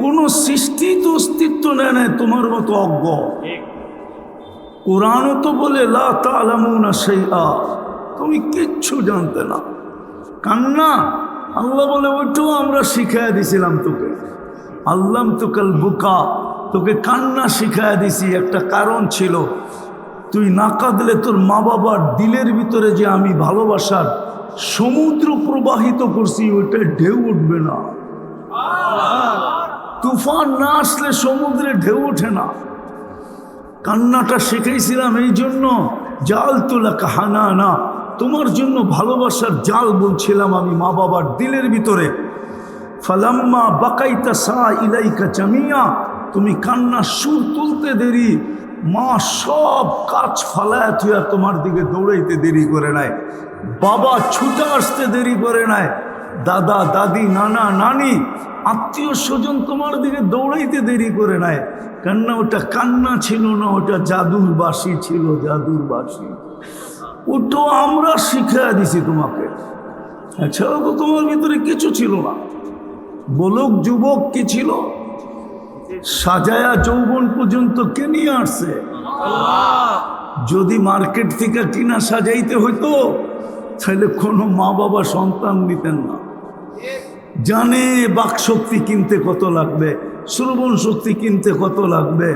কোন সৃষ্টি তো অস্তিত্ব নেয় নাই তোমার মতো অজ্ঞ। কোরআনও তো বলে লা তা'লামুনা শাইআ, তুমি কিচ্ছু জানতে না। কান্না, আল্লাহ বলে ওইটাও আমরা শিখাইয়া দিছিলাম তোকে। আল্লাম তো কাল বুকা, তোকে কান্না শিখাইয়া দিছি। একটা কারণ ছিল, তুই না কাঁদলে তোর মা বাবার দিলের ভিতরে যে আমি ভালোবাসার সমুদ্র প্রবাহিত করছি, ওইটা ঢেউ উঠবে না। তুফান না আসলে সমুদ্রে ঢেউ ওঠে না। কান্নাটা শিখাইছিলাম এই জন্য, জাল তুলা কাহানা না, তোমার জন্য ভালোবাসার জাল বলছিলাম আমি মা বাবার দিলের ভিতরে। ফালাম্মা বাকাইতা সা ইলাইকা জামিয়া, তুমি কান্না সুর তুলতে দেরি, মা সব কাজ ফালায় থুয়া তোমার দিকে দৌড়াইতে দেরি করে নাই, বাবা ছুটে আসতে দেরি করে নাই, দাদা দাদি নানা নানি আত্মীয় স্বজন তোমার দিকে দৌড়াইতে দেরি করে নাই। কান্না ওটা কান্না ছিল না, ওটা জাদুর বাঁশি ছিল, জাদুর বাঁশি। ওটা আমরা শিখিয়ে দিছি তোমাকে। এছাড়াও তো তোমার ভিতরে কিছু ছিল না। বলক যুবক কি ছিল? সাজায়া যৌবন পর্যন্ত কে নিয়ে আসছে? যদি মার্কেট থেকে কিনা সাজাইতে হইতো তাহলে কোনো মা বাবা সন্তান দিতেন না। জানে বাকশক্তি কিনতে কত লাগবে, শ্রবণ শক্তি কিনতে কত লাগবে,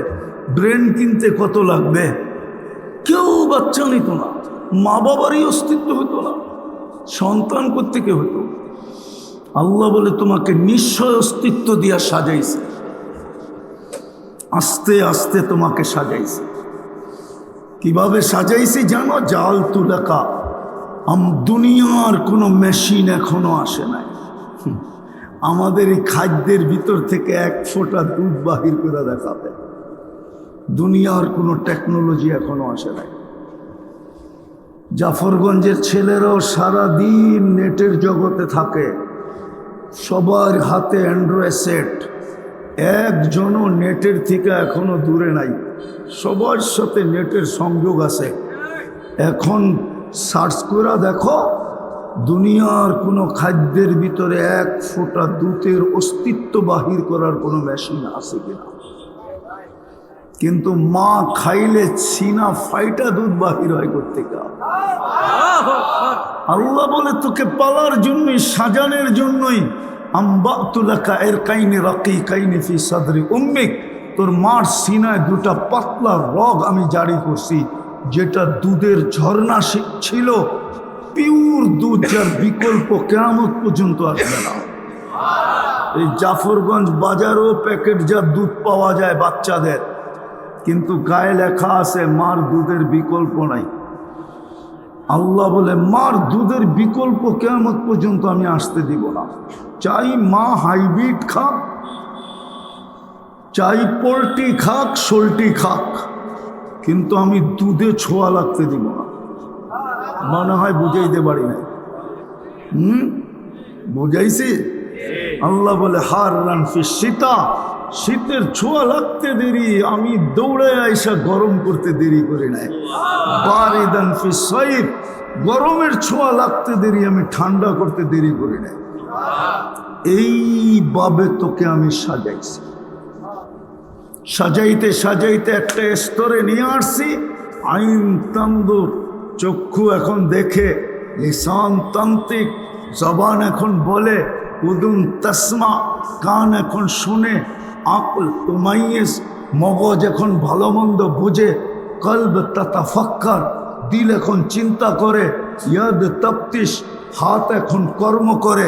ব্রেন কিনতে কত লাগবে, কেউ বাচ্চা নিত না। মা বাবারই অস্তিত্ব হতো না, সন্তান কোত্থেকে হতো? আল্লাহ বলে তোমাকে নিশ্চয় অস্তিত্ব দিয়া সাজাইছে, আস্তে আস্তে তোমাকে সাজাইছে। কিভাবে সাজাইছে জানো? জাল তুলাকা, দুনিয়ার কোনো মেশিন এখনো আসে নাই। আমাদের এই খাদ্যের ভিতর থেকে এক ফোঁটা দুধ বাহির করে দেখাবে, দুনিয়ার কোনো টেকনোলজি এখনো আসে নাই। জাফরগঞ্জের ছেলেরাও সারাদিন নেটের জগতে থাকে, সবার হাতে অ্যান্ড্রয়েড সেট, একজনও নেটের থেকে এখনো দূরে নাই, সবার সাথে নেটের সংযোগ আছে। এখন সার্চ করে দেখো দুনিয়ার কোনো খাদ্যের ভিতরে এক ফোঁটা দুধের অস্তিত্ব বাহির করার কোনো মেশিন আছে কিনা। কিন্তু মা খাইলে সিনা ফাইটা দুধ বাহির হয় কোত্থেকে? আল্লাহ বলে তোকে পালার জন্যই, সাজানোর জন্যই আম্বাতুলাকা এর কাইনে রাকি কাইনে ফি সাদরি উম্মিক, তোর মার সিনায় দুটা পাতলা রগ আমি জারি করছি, যেটা দুধের ঝর্ণা ছিল, পিওর দুধ, যার বিকল্প কিয়ামত পর্যন্ত আসবে না। এই জাফরগঞ্জ বাজারও প্যাকেটজাত দুধ পাওয়া যায় বাচ্চাদের, কিন্তু গায়ে লেখা আছে মার দুধের বিকল্প নাই। আল্লাহ বলে মার দুধের বিকল্প কিয়ামত পর্যন্ত আমি আসতে দিব না। চাই মা হাইব্রিড খা, চাই পোলট্রি খাক সোলটি খাক, কিন্তু আমি দুধে ছোঁয়া লাগতে দিব না। মনে হয় বুঝাইতে পারি না। বুঝাইছি? আল্লাহ বলে হার রান ফি শীতা, শীতের ছোঁয়া লাগতে দেরি, আমি দৌড়ে আইসা গরম করতে দেরি করি নাই। বারিদান ফি সাইফ, গরমের ছোঁয়া লাগতে দেরি, আমি ঠান্ডা করতে দেরি করি নাই। এইভাবে তোকে আমি সাজাইছি। সাজাইতে সাজাইতে একটা স্তরে নিয়ে আসছি। আইন তান্দুর, চক্ষু এখন দেখে, লিসান তান্ত্রিক, জবান এখন বলে, উদুন তসমা, কান এখন শুনে, আকল তুমাইয়েস, মগজ এখন ভালো মন্দ বুঝে, কলব তাতাফাক্কার, দিল এখন চিন্তা করে, ইয়াদ তপ্তিস, হাত এখন কর্ম করে,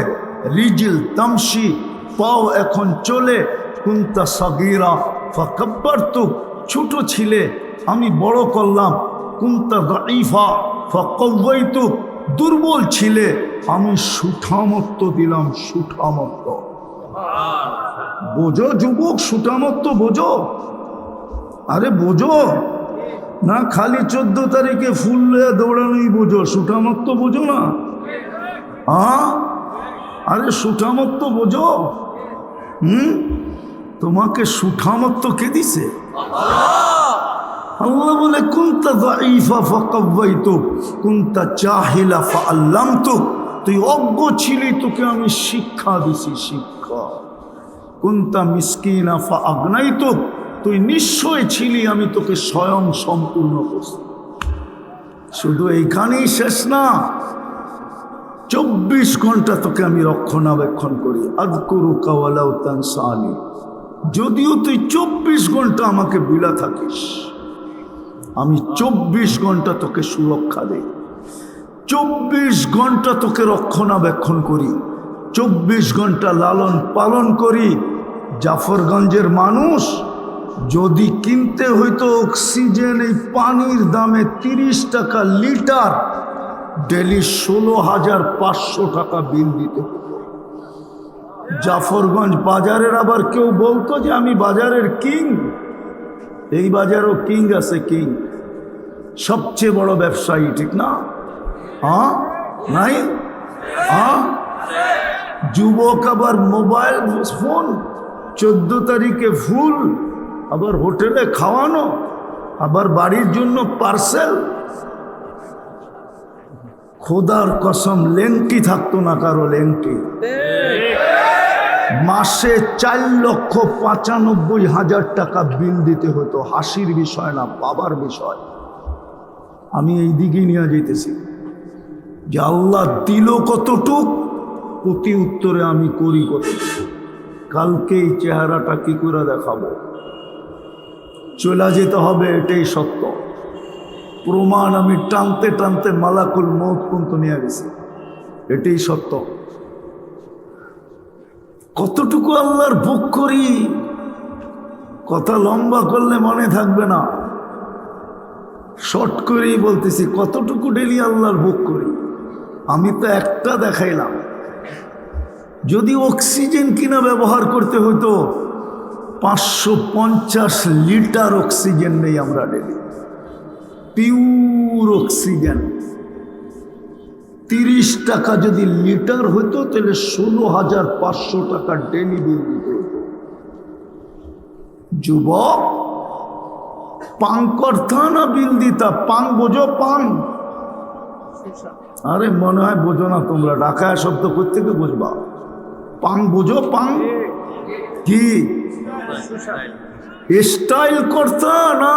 রিজিল তামশি, পাও এখন চলে, কুন্তা সাগীরা ফাকাব্বারতুক, ছোট ছিলে আমি বড় করলাম, কুন্তা দাঈফা ফাকাওয়াইতুক, দুর্বল ছিলে আমি সুঠামত্ব দিলাম। সুঠামত্ব বোঝো যুবক, সুঠামত্ব বোঝো। আরে বোঝো না, খালি 14 তারিখে ফুল লয়ে দৌড়ানোই বোঝো, সুঠামত্ব বোঝো না? আরে সুঠামত্ব বোঝো। তোমাকে সুঠামত্ব কে দিছে? আল্লাহ বলে কুনতা যায়ীফা ফাকাওয়াইতুক, কুনতা জাহিলা ফাআল্লামতুক, তুই অজ্ঞ ছিলি, তোকে আমি শিক্ষা দিছি। শিক্ষা। কুনতা মিসকিনা ফাআগনাইতুক, তুই নিশ্চয় ছিলি, আমি তোকে স্বয়ং সম্পূর্ণ করছি। শুধু এইখানেই শেষ না, 24 ঘন্টা তোকে আমি রক্ষণাবেক্ষণ করি। আযকুরুকা ওয়ালাউ তানসানি, যদিও তুই 24 ঘন্টা আমাকে বিলা থাকিস, আমি 24 ঘন্টা তোকে সুরক্ষা দেই, 24 ঘন্টা তোকে রক্ষণাবেক্ষণ করি, 24 ঘন্টা লালন পালন করি। জাফরগঞ্জের মানুষ যদি কিনতে হইতো অক্সিজেন, এই পানির দামে 30 টাকা লিটার, ডেলি 16,500 টাকা বিল দিতে হতো। জাফরগঞ্জ বাজারের আবার কেউ বলতো যে আমি বাজারের কিং। এই বাজারও কিং আছে, কিং, সবচেয়ে বড় ব্যবসায়ী, ঠিক না? নাই? যুবক আবার মোবাইল ফোন, 14 তারিখে ফুল, আবার হোটেলে খাওয়ানো, আবার বাড়ির জন্য পার্সেল। খোদার কসম লেংটি থাকতো না কারো, লেংটি। মাসে 4,95,000 টাকা বিল দিতে হতো। হাসির বিষয় না, বাবার বিষয়। আমি এই দিকে নিয়ে যেতেছি যে আল্লাহ দিল কতটুক, প্রতি উত্তরে আমি করি কতটুকু। কালকে এই চেহারাটা কি করে দেখাবো? চলে যেতে হবে, এটাই সত্য। প্রমাণ আমি টানতে টানতে মালাকুল মউত পর্যন্ত নিয়ে গেছি, এটাই সত্য। কতটুকু আল্লাহর ভোগ করি, কথা লম্বা করলে মনে থাকবে না, শর্ট করেই বলতেছি। কতটুকু ডেলি আল্লাহর ভোগ করি। আমি তো একটা দেখাইলাম। যদি অক্সিজেন কিনা ব্যবহার করতে হতো, 550 লিটার অক্সিজেন নেই আমরা ডেলি, পিওর অক্সিজেন। 30 টাকা যদি লিটার হতো, তাহলে 16,500 টাকা ডেলি বিল দিতে হতো। যুবক, পান করতা না বিল দিতা? পান বোঝো? পান? আরে মনে হয় বোঝো না তোমরা, ঢাকায় শব্দ করতে বুঝবা। পান বোঝো? পান কি স্টাইল করতা না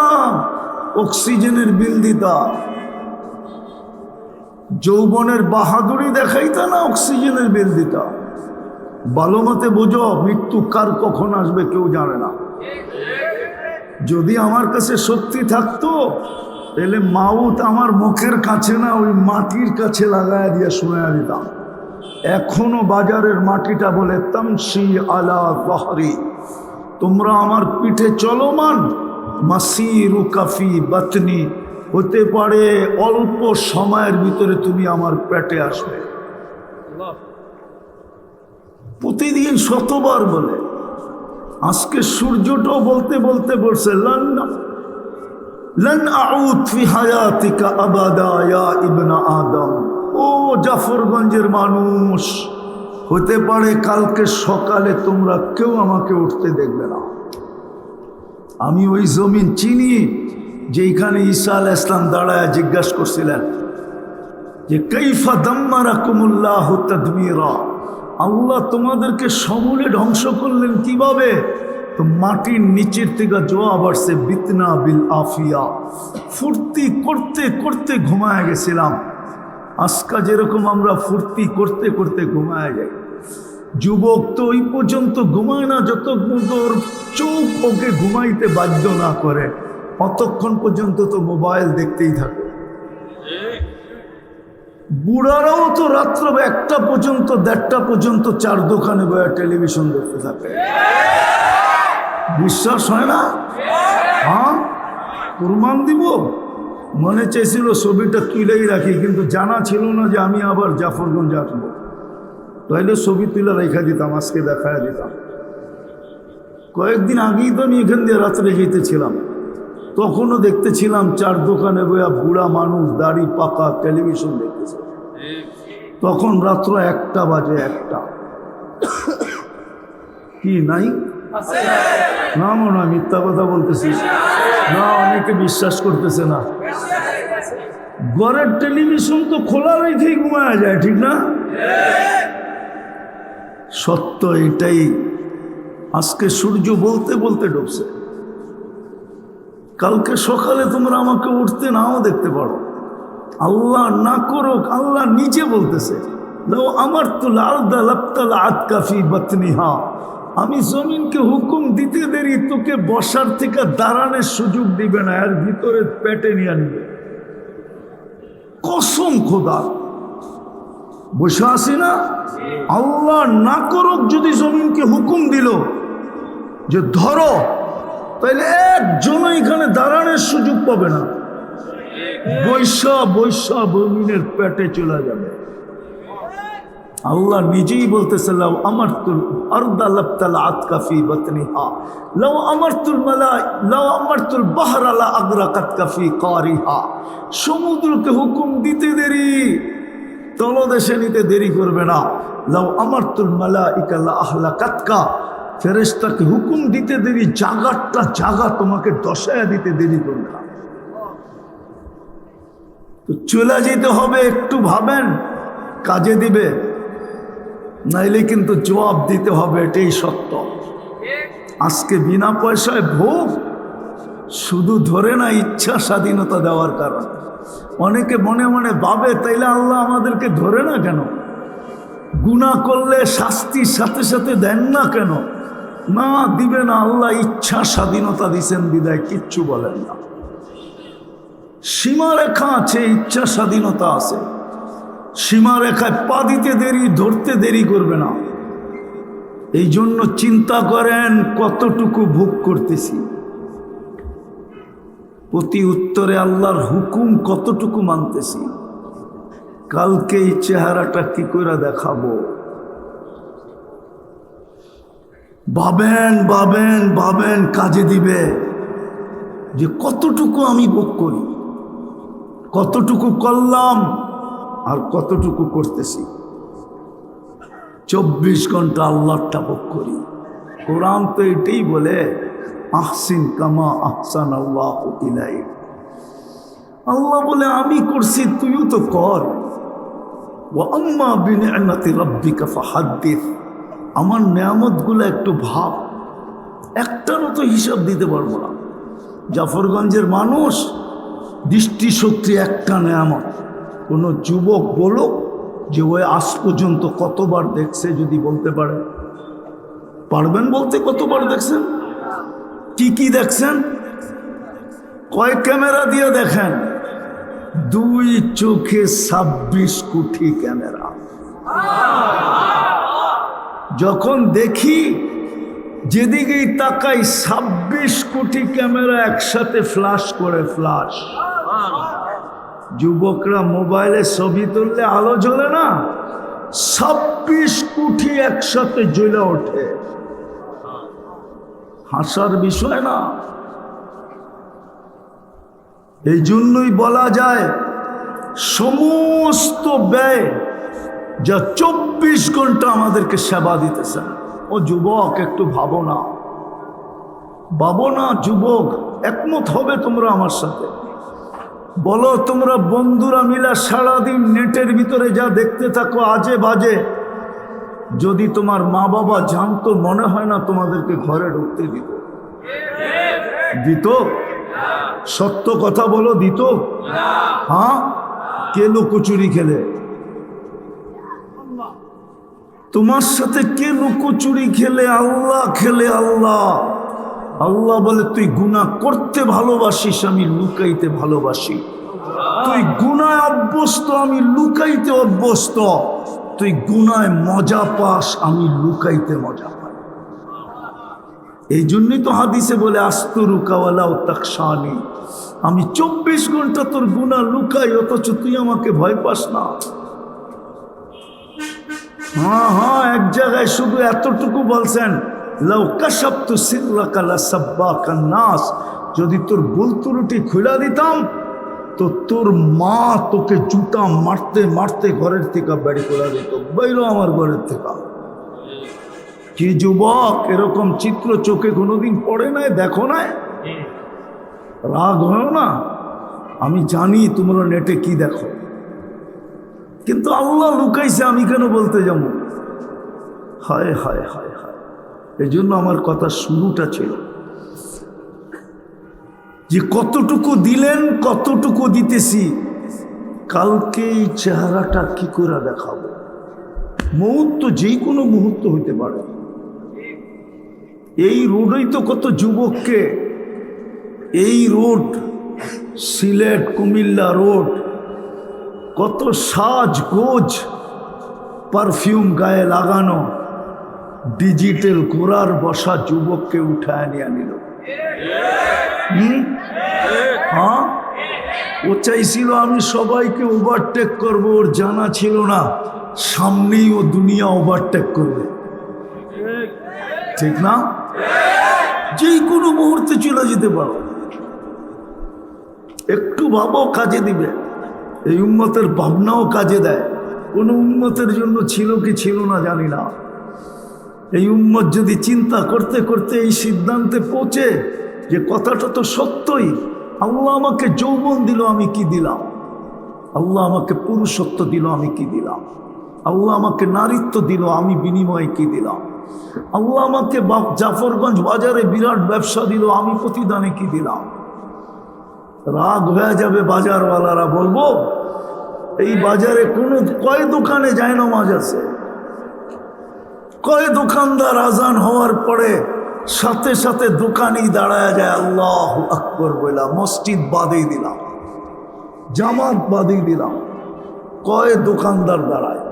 অক্সিজেনের বিল দিতা? যৌবনের বাহাদুরি দেখাইতা না অক্সিজেনের বিল দিতা? ভালো মতে বোঝো, মৃত্যু কার কখন আসবে কেউ জানে না। যদি আমার কাছে শক্তি থাকতো, তাহলে মাউত আমার মুখের কাছে না, ওই মাটির কাছে লাগায় দিয়ে শোনা দিতাম। এখনো বাজারের মাটিটা বলে তামশি আলা যাহরি, তোমরা আমার পিঠে চলমান। মাসিরু কাফি বাতনি, হতে পারে অল্প সময়ের ভিতরে তুমি আমার পেটে আসবে। প্রতিদিন শতবার বলে। আজকে সূর্যটাও বলতে বলতে বলছে লান আউদ ফি হায়াতিকা আবাদা ইয়া ইবনা আদম। ও জাফরগঞ্জের মানুষ, হতে পারে কালকে সকালে তোমরা কেউ আমাকে উঠতে দেখবে না। আমি ওই জমিন চিনি যেখানে ঈসা আলাইহিস সালাম দাঁড়ায় জিজ্ঞাসা করছিলেন যে কাইফা দাম্মারাকুমুল্লাহু তাদমীরা, আল্লাহ তোমাদেরকে সমূলে ধ্বংস করলেন কিভাবে? তো মাটির নিচের থেকে জবাব আসছে বিতনা বিল আফিয়া, ফুর্তি করতে করতে ঘুমায় গেছিলাম। আজকা যেরকম আমরা ফুর্তি করতে করতে ঘুমায় যাই, যুবক তো ওই পর্যন্ত ঘুমায় না যতক্ষণ ওর চোখ ওকে ঘুমাইতে বাধ্য না করে, অতক্ষণ পর্যন্ত তো মোবাইল দেখতেই থাকে। বুড়ারাও তো রাত্র 1টা পর্যন্ত 1:30 পর্যন্ত 4 দোকানে বসে টেলিভিশন দেখতে থাকে। বিশ্বাস হয় না? হ্যাঁ, প্রমাণ দিব। মনে চাইছিল ছবিটা তুলেই রাখি, কিন্তু জানা ছিল না যে আমি আবার জাফরগঞ্জ আসবো, তাইলে ছবি তুলে রেখা দিতাম, আজকে দেখায় দিতাম। কয়েকদিন আগেই তো আমি এখান দিয়ে রাত্রে যেতেছিলাম, তখনও দেখতেছিলাম 4 দোকানে বইয়া বুড়া মানুষ দাড়ি পাকা টেলিভিশন দেখতেছে। তখন রাত্র 1টা বাজে। 1টা কি নাই না মনে হয় মিথ্যা কথা বলতেছি না, অনেকে বিশ্বাস করতেছে না। ঘরের টেলিভিশন তো খোলা রেখেই ঘুমায়া যায়, ঠিক না? সত্য এটাই। আজকে সূর্য বলতে বলতে ডুবছে, কালকে সকালে তোমরা আমাকে উঠতে নাও দেখতে পারো। আল্লাহ না করুক, আল্লাহ নিজে বলতেছে লাউ আমারতুল আরদা লাবতালাআত কাফি বাতনিহা, আমি জমিনকে হুকুম দিতে দেরি তোকে বসার থেকে দাঁড়ানোর সুযোগ দিবে না, এর ভিতরে পেটে নিয়ে নিবে। কসম খোদা, বসে আসি না? আল্লাহ না করুক যদি জমিনকে হুকুম দিল যে ধরো, তাইলে একজনও এখানে দাঁড়ানোর সুযোগ পাবে না, বৈশা বৈশা জমিনের পেটে চলে যাবে। আল্লাহ নিজেই বলতেছে লাউ আমারতুল আরদা লাবতালাআত কাফি বাতনিহা লাউ আমারতুল বাহরা লা আগরাকাত কাফি কারিহা। সমুদ্রকে হুকুম দিতে দেরি, তলদেশে নিতে দেরি করবে না। লাউ আমারতুল মালাইকা লা আহলাকাতকা, ফেরেশতাকে হুকুম দিতে দেরি, জাগারটা জাগা তোমাকে দশায়া দিতে দেরি করবে না। তো চলে যেতে হবে, একটু ভাবেন কাজে দিবে, নাইলে কিন্তু জবাব দিতে হবে, এটাই সত্য। আজকে বিনা পয়সায় ভোগ, শুধু ধরে না ইচ্ছা স্বাধীনতা দেওয়ার কারণ। অনেকে মনে মনে ভাবে তাইলে আল্লাহ আমাদেরকে ধরে না কেন? গুনাহ করলে শাস্তির সাথে সাথে দেন না কেন? না, দিবে না। আল্লাহ ইচ্ছা স্বাধীনতা দিছেন বিদায় কিচ্ছু বলেন না। সীমারেখা আছে, ইচ্ছা স্বাধীনতা আছে। সীমারেখায় পা দিতে দেরি, ধরতে দেরি করবে না। এই জন্য চিন্তা করেন কতটুকু ভোগ করতেছি, প্রতি উত্তরে আল্লাহর হুকুম কতটুকু মানতেছি, কালকে এই চেহারাটা কি করে দেখাবো। ভাবেন ভাবেন ভাবেন, কাজে দিবে যে কতটুকু আমি ভোগ করি, কতটুকু করলাম আর কতটুকু করতেছি। 24 ঘন্টা আল্লাহটা ভোগ করি। কোরআন তো এটাই বলে আহসিন কামা আহসান আল্লাহু ইলাইক। আল্লাহ বলে আমি করছি, তুইও তো কর। ওয়া আম্মা বিনিআমাতি রাব্বিকা ফাহাদ্দিস, আমার নেয়ামতগুলো একটু ভাব, একটারও তো হিসাব দিতে পারবো না। জাফরগঞ্জের মানুষ, দৃষ্টিশক্তি একটা নেয়ামত। কোনো যুবক বলো যে ওই আজ পর্যন্ত কতবার দেখছে, যদি বলতে পারে, পারবেন বলতে? কতবার দেখছেন? কি কি দেখছেন? কয় ক্যামেরা দিয়ে দেখেন? 2 চোখে 26 কোটি ক্যামেরা। যখন দেখি যেদিকেই তাকাই 26 কোটি ক্যামেরা একসাথে ফ্ল্যাশ করে, ফ্ল্যাশ। যুবকরা মোবাইলে ছবি তুললে আলো জ্বলে না, 26 কোটি একসাথে জ্বলে ওঠে। হাসার বিষয় না। এই জন্যই বলা যায় সমস্ত ব্যয় যা 24 ঘন্টা আমাদেরকে সেবা দিতেছেন। ও যুবক, একটু ভাবো না, যুবক, একমত হবে তোমরা আমার সাথে? বলো, তোমরা বন্ধুরা মিলা সারাদিন নেটের ভিতরে যা দেখতে থাকো আজে বাজে, যদি তোমার মা বাবা জানতো মনে হয় না তোমাদেরকে ঘরে ঢুকতে দিত? সত্য কথা বলো, দিত? হ্যাঁ, কে লুকোচুরি খেলে? তোমার সাথে কে লুকোচুরি খেলে? আল্লাহ খেলে। আল্লাহ বলে, তুই গুনাহ করতে ভালোবাসিস, আমি লুকাইতে ভালোবাসি। তুই গুনায় অভ্যস্ত, আমি লুকাইতে অভ্যস্ত। তুই গুনায় মজা পাস, আমি লুকাইতে মজা পাই। এই জন্যই তো হাদিসে বলে, আস্তরুকা ওয়ালা তাকশানি, আমি 24 ঘন্টা তোর গুনাহ লুকাই, অথচ তুই আমাকে ভয় পাস না। হ্যাঁ, এক জায়গায় শুধু এতটুকু বলছেন, লাউ কাশাফতু সিররাকা লাসাব্বাকান নাস, যদি তোর বুলতুরুটি খুলে দিতাম তো তোর মা তোকে জুতা মারতে মারতে ঘরের থেকে বেড়ি করে দিত, বাইরো আমার ঘরের থেকে। কি যুবক, এরকম চিত্র চোখে কোনোদিন পড়ে নাই, দেখো নাই? রাগ হয় না? আমি জানি তোমরা নেটে কি দেখো, কিন্তু আল্লাহ লুকাইছে, আমি কেন বলতে যাব? হায় হায় হায় হায়। এই জন্য আমার কথা শুরুটা ছিল যে কতটুকু দিলেন, কতটুকু দিতেছি, কালকে এই চেহারাটা কি করে দেখাবো? মুহূর্ত যে কোনো মুহূর্ত হইতে পারে। এই রোডই তো কত যুবককে, এই রোড সিলেট কুমিল্লা রোড, কত সাজগোজ পারফিউম গায়ে লাগানো ডিজিটাল ঘোড়ার বসা যুবককে উঠায় নিয়ে নিল। হ্যাঁ, ও চাইছিল আমি সবাইকে ওভারটেক করব, ওর জানা ছিল না সামনেই ও দুনিয়া ওভারটেক করবে। ঠিক না? যে কোনো মুহূর্তে চলে যেতে পারো। একটু ভাবো, কাজে দিবে। এই উম্মতের ভাবনাও কাজে দেয়। কোনো উম্মতের জন্য ছিল কি ছিল না জানি না, এই উম্মত যদি চিন্তা করতে করতে এই সিদ্ধান্তে পৌঁছে যে কথাটা তো সত্যই, আল্লাহ আমাকে যৌবন দিল, আমি কি দিলাম? আল্লাহ আমাকে পুরুষত্ব দিল, আমি কি দিলাম? আল্লাহ আমাকে নারীত্ব দিল, আমি বিনিময়ে কি দিলাম? আল্লাহ আমাকে জাফরগঞ্জ বাজারে বিরাট ব্যবসা দিল, আমি প্রতিদানে কি দিলাম? রাগ হয়ে যাবে বাজারওয়ালারা, বলবো এই বাজারে কয় দোকানে যায় নামাজ আছে, কয় দোকানদার আজান হওয়ার পরে সাথে সাথে দোকানই দাঁড়ায় যায় আল্লাহু আকবার বলা, মসজিদ বাদেই দিলাম, জামাত বাদেই দিলাম, কয় দোকানদার দাঁড়ায়,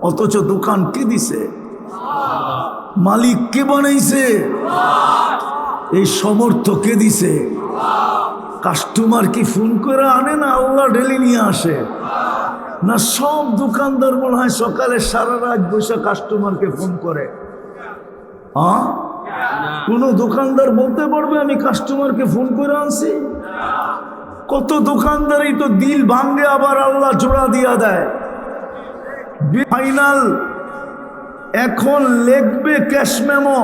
অথচ দোকান কে দিছে? মালিক কে বানাইছে? এই সমর্থ কে দিছে? কাস্টমার কি ফোন করে আনে না আল্লাহ ডেলি নিয়ে আসে? না সব দোকানদার মনে হয় সকালে সারা রাত বসে কাস্টমারকে ফোন করে? হ্যাঁ, কোন দোকানদার বলতে পারবে আমি কাস্টমারকে ফোন করে আনছি? কত দোকানদারই তো দিল ভাঙ্গে, আবার আল্লাহ জোড়া দিয়া দেয়। ফাইনাল এখন লিখবে ক্যাশ মেমো,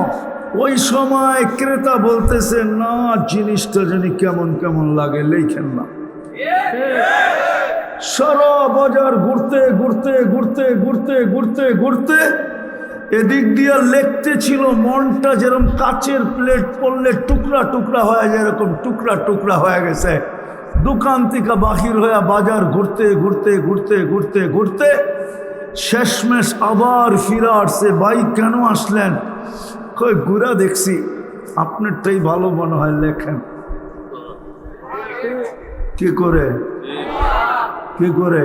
ওই সময় ক্রেতা বলতেছে না জিনিসটা জানি কেমন কেমন লাগে, লেখেন না। সারা বাজার ঘুরতে ঘুরতে ঘুরতে ঘুরতে ঘুরতে ঘুরতে এদিক দিয়ে লিখতে ছিল, মনটা যেরকম কাচের প্লেট পড়লে টুকরা টুকরা হয়ে যায়, এরকম টুকরা টুকরা হয়ে গেছে। দোকান থেকে বাহির হয়ে বাজার ঘুরতে ঘুরতে ঘুরতে ঘুরতে ঘুরতে শেষমেশ আবার ফিরে আসছে। ভাই কেন আসলেন? কই ঘুরা দেখছি, আপনারটাই ভালো মনে হয়, লেখেন। কে করে? কে করে?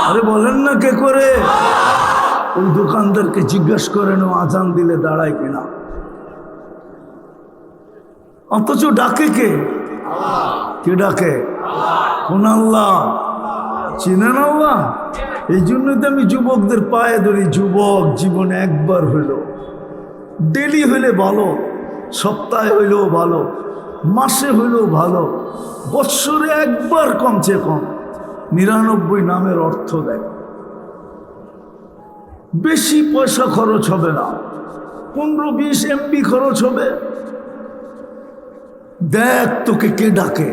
আরে বলেন না কে করে? ওই দোকানদারকে জিজ্ঞাসা করেন ও আজান দিলে দাঁড়ায় কিনা। অথচ ডাকে কে? কে ডাকে? কোন আল্লাহ? চিনেন আল্লাহ? এই জন্য তো আমি যুবকদের পায়ে ধরি, যুবক জীবনে একবার হইল, ডেলি হইলে ভালো, সপ্তাহে হইলেও ভালো, মাসে হইলেও ভালো, বৎসরে একবার কমছে কম 99 নামের অর্থ দেয়। বেশি পয়সা খরচ হবে না, 15-20 MB খরচ হবে। দেখ তোকে কে ডাকে।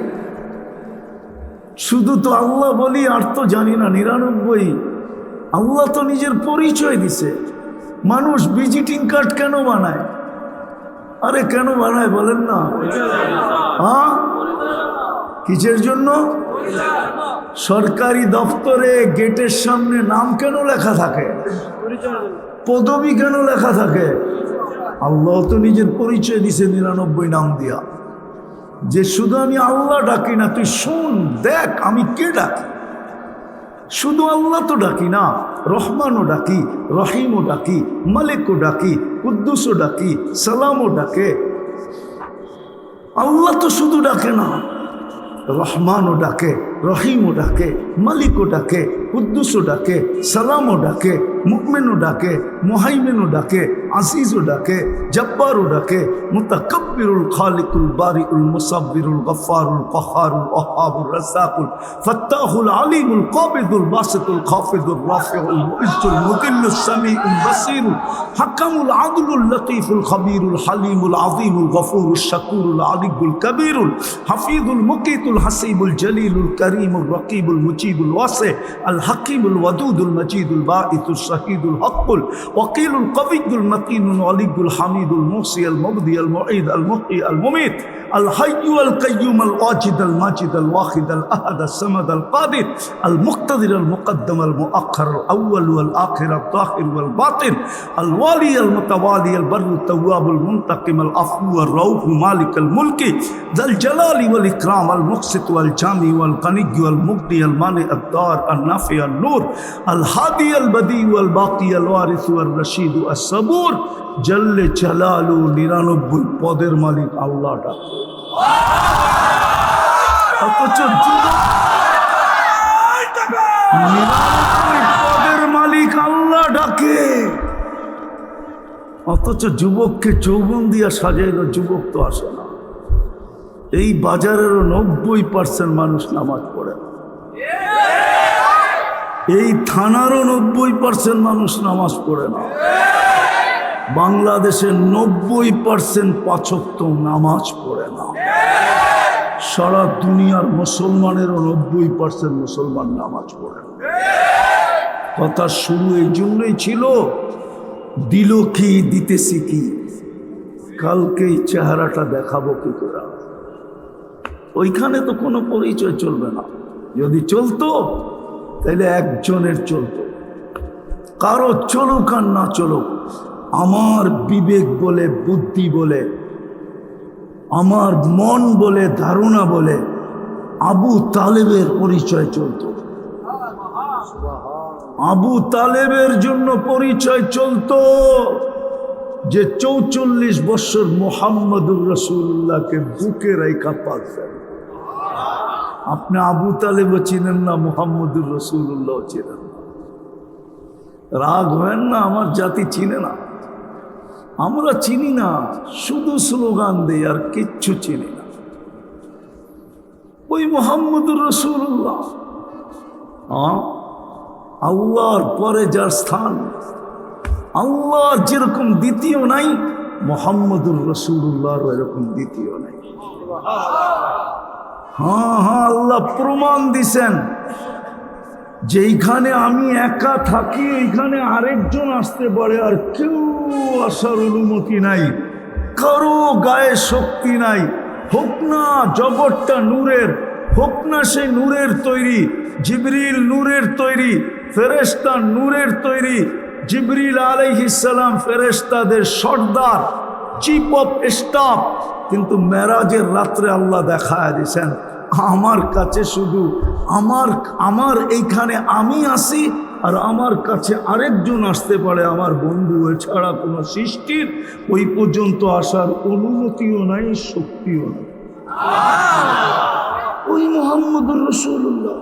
শুধু তো আল্লাহ বলি আর তো জানি না 99। আল্লাহ তো নিজের পরিচয় দিছে। মানুষ ভিজিটিং কার্ড কেন বানায়? আরে কেন বানায় বলেন না? হ্যাঁ, কিসের জন্য? সরকারি দপ্তরে গেটের সামনে নাম কেন লেখা থাকে? পদবি কেন লেখা থাকে? আল্লাহ তো নিজের পরিচয় দিছে 99 নাম দিয়া, যে শুধু আমি আল্লাহ ডাকি না, তুই শোন দেখ আমি কে ডাকি। শুধু আল্লাহ তো ডাকি না, রহমানও ডাকি, রহিমও ডাকি, মালিকও ডাকি, কুদ্দুসও ডাকি, সালামও ডাকে। আল্লাহ তো শুধু ডাকে না, রহমানও ডাকে, রহিমও ডাকে, মালিকও ডাকে, কুদ্দুসও ডাকে, সালামও ডাকে, মুমিনও ডাকে, মুহাইমিনও ডাকে, আজিজও ডাকে, জব্বারও ডাকে, মুতাকাব্বিরুল খালিকুল বারিউল মুসাব্বিরুল গফফারুল কহ্হারুল ওয়াহ্হাবুর রাজ্জাকুল ফাত্তাহুল আলিমুল কাবিদুল বাসিতুল খাফিদুর রাফিউল মুইজ্জুল মুদিল্লুস সামিউল বাসিরুল হাকামুল আদলুল লতীফুল খবীরুল হালিমুল আযীমুল গফুরুশ শাকুরুল আলিয়ুল কবীরুল হাফিজুল মুকিতুল হাসিবুল জলিলুল করিমুর রকিবুল মুজিবুল ওয়াসি আল হাকিমুল ওয়াদুদুল মজিদুল বাঈতুস শাহীদুল হকুল ওয়াকিলুল কবিয়ুল মতিনুল আলিয়ুল হামিদুল মুহসি আল মুবদি আল মুঈদ আল মুহয়ি আল মুমীত আল হাইয়্যু আল কাইয়্যুম আল ওয়াজিদ আল মাজিদ আল ওয়াহিদ আল আহাদ আল সামাদ আল কাদির আল মুক্তাদির আল মুকদ্দম আল মুআখ্খার আল আউয়াল ওয়াল আখির আল তাহির ওয়াল বাতিন আল ওয়ালি আল মুতাওয়ালি আল বাররু তাওয়াব আল মুনতাকিম আল আফু আর রাউফ মালিক আল মুলকি যাল জালালি ওয়াল ইকরাম আল মুকসিত ওয়াল জামি ওয়াল কানিয় ওয়াল মুগনি আল মানি আদ দার আল নাফি আল নূর আল হাদি আল বদি ওয়াল বাকি আল ওয়ারিস ওয়াল রশিদ আস সাবুর জল্লে জালালু 99 পদের মালিক আল্লাহ ডাকে। অথচ 99 পদের মালিক আল্লাহ ডাকে, অথচ যুবককে যৌবন দিয়া সাজাইলো, যুবক তো আসে না। এই বাজারেরও 90% মানুষ নামাজ পড়ে না। এই থানারও 90% মানুষ নামাজ পড়ে না। বাংলাদেশের 90% 5 ওয়াক্ত নামাজ পড়ে না। সারা দুনিয়ার মুসলমানেরও 90% মুসলমান নামাজ পড়ে না। কথা শুরু এই জন্যই ছিল, দিল কি দিতেছি কি, কালকে এই চেহারাটা দেখাবো কি করে। ওইখানে তো কোনো পরিচয় চলবে না। যদি চলতো তাহলে একজনের চলতো, কারো চলুক আর না চলুক, আমার বিবেক বলে, বুদ্ধি বলে, আমার মন বলে, ধারণা বলে আবু তালেবের পরিচয় চলতো। আবু তালেবের জন্য পরিচয় চলতো যে 44 বছর মুহাম্মদুর রাসূলুল্লাহকে বুকে রাইখা পালছেন। আপনি আবু তালেবও চিনেন না, মুহাম্মদুর রাসূলুল্লাহ চিনেন না। রাগ হয় না, আমার জাতি চিনে না, আমরা চিনি না, শুধু স্লোগান দেই আর কিচ্ছু চিনি না। ওই মুহাম্মদুর রাসূলুল্লাহ, আল্লাহর পরে যার স্থান, আল্লাহর যেরকম দ্বিতীয় নাই, মুহাম্মদুর রাসূলুল্লাহর এরকম দ্বিতীয় নাই। হ্যাঁ হ্যাঁ, আল্লাহ প্রমাণ দিছেন যেইখানে আমি একা থাকি এইখানে আরেকজন আসতে পারে, আর কেউ আসার অনুমতি নাই, কারো গায়ে শক্তি নাই। হোক না জগৎটা নূরের, হোক না সে নূরের তৈরি, জিবরিল নূরের তৈরি, ফেরেশতা নূরের তৈরি। জিবরিল আলাইহিস সালাম ফেরেশতাদের সর্দার, চিফ অফ স্টাফ, কিন্তু মেরাজের রাত্রে আল্লাহ দেখায় দিয়েছেন আমার কাছে শুধু আমার এইখানে আমি আসি, আর আমার কাছে আরেকজন আসতে পারে আমার বন্ধু, এছাড়া কোনো সৃষ্টির ওই পর্যন্ত আসার অনুমতিও নাই, শক্তিও নাই। ওই মুহাম্মদুর রাসূলুল্লাহ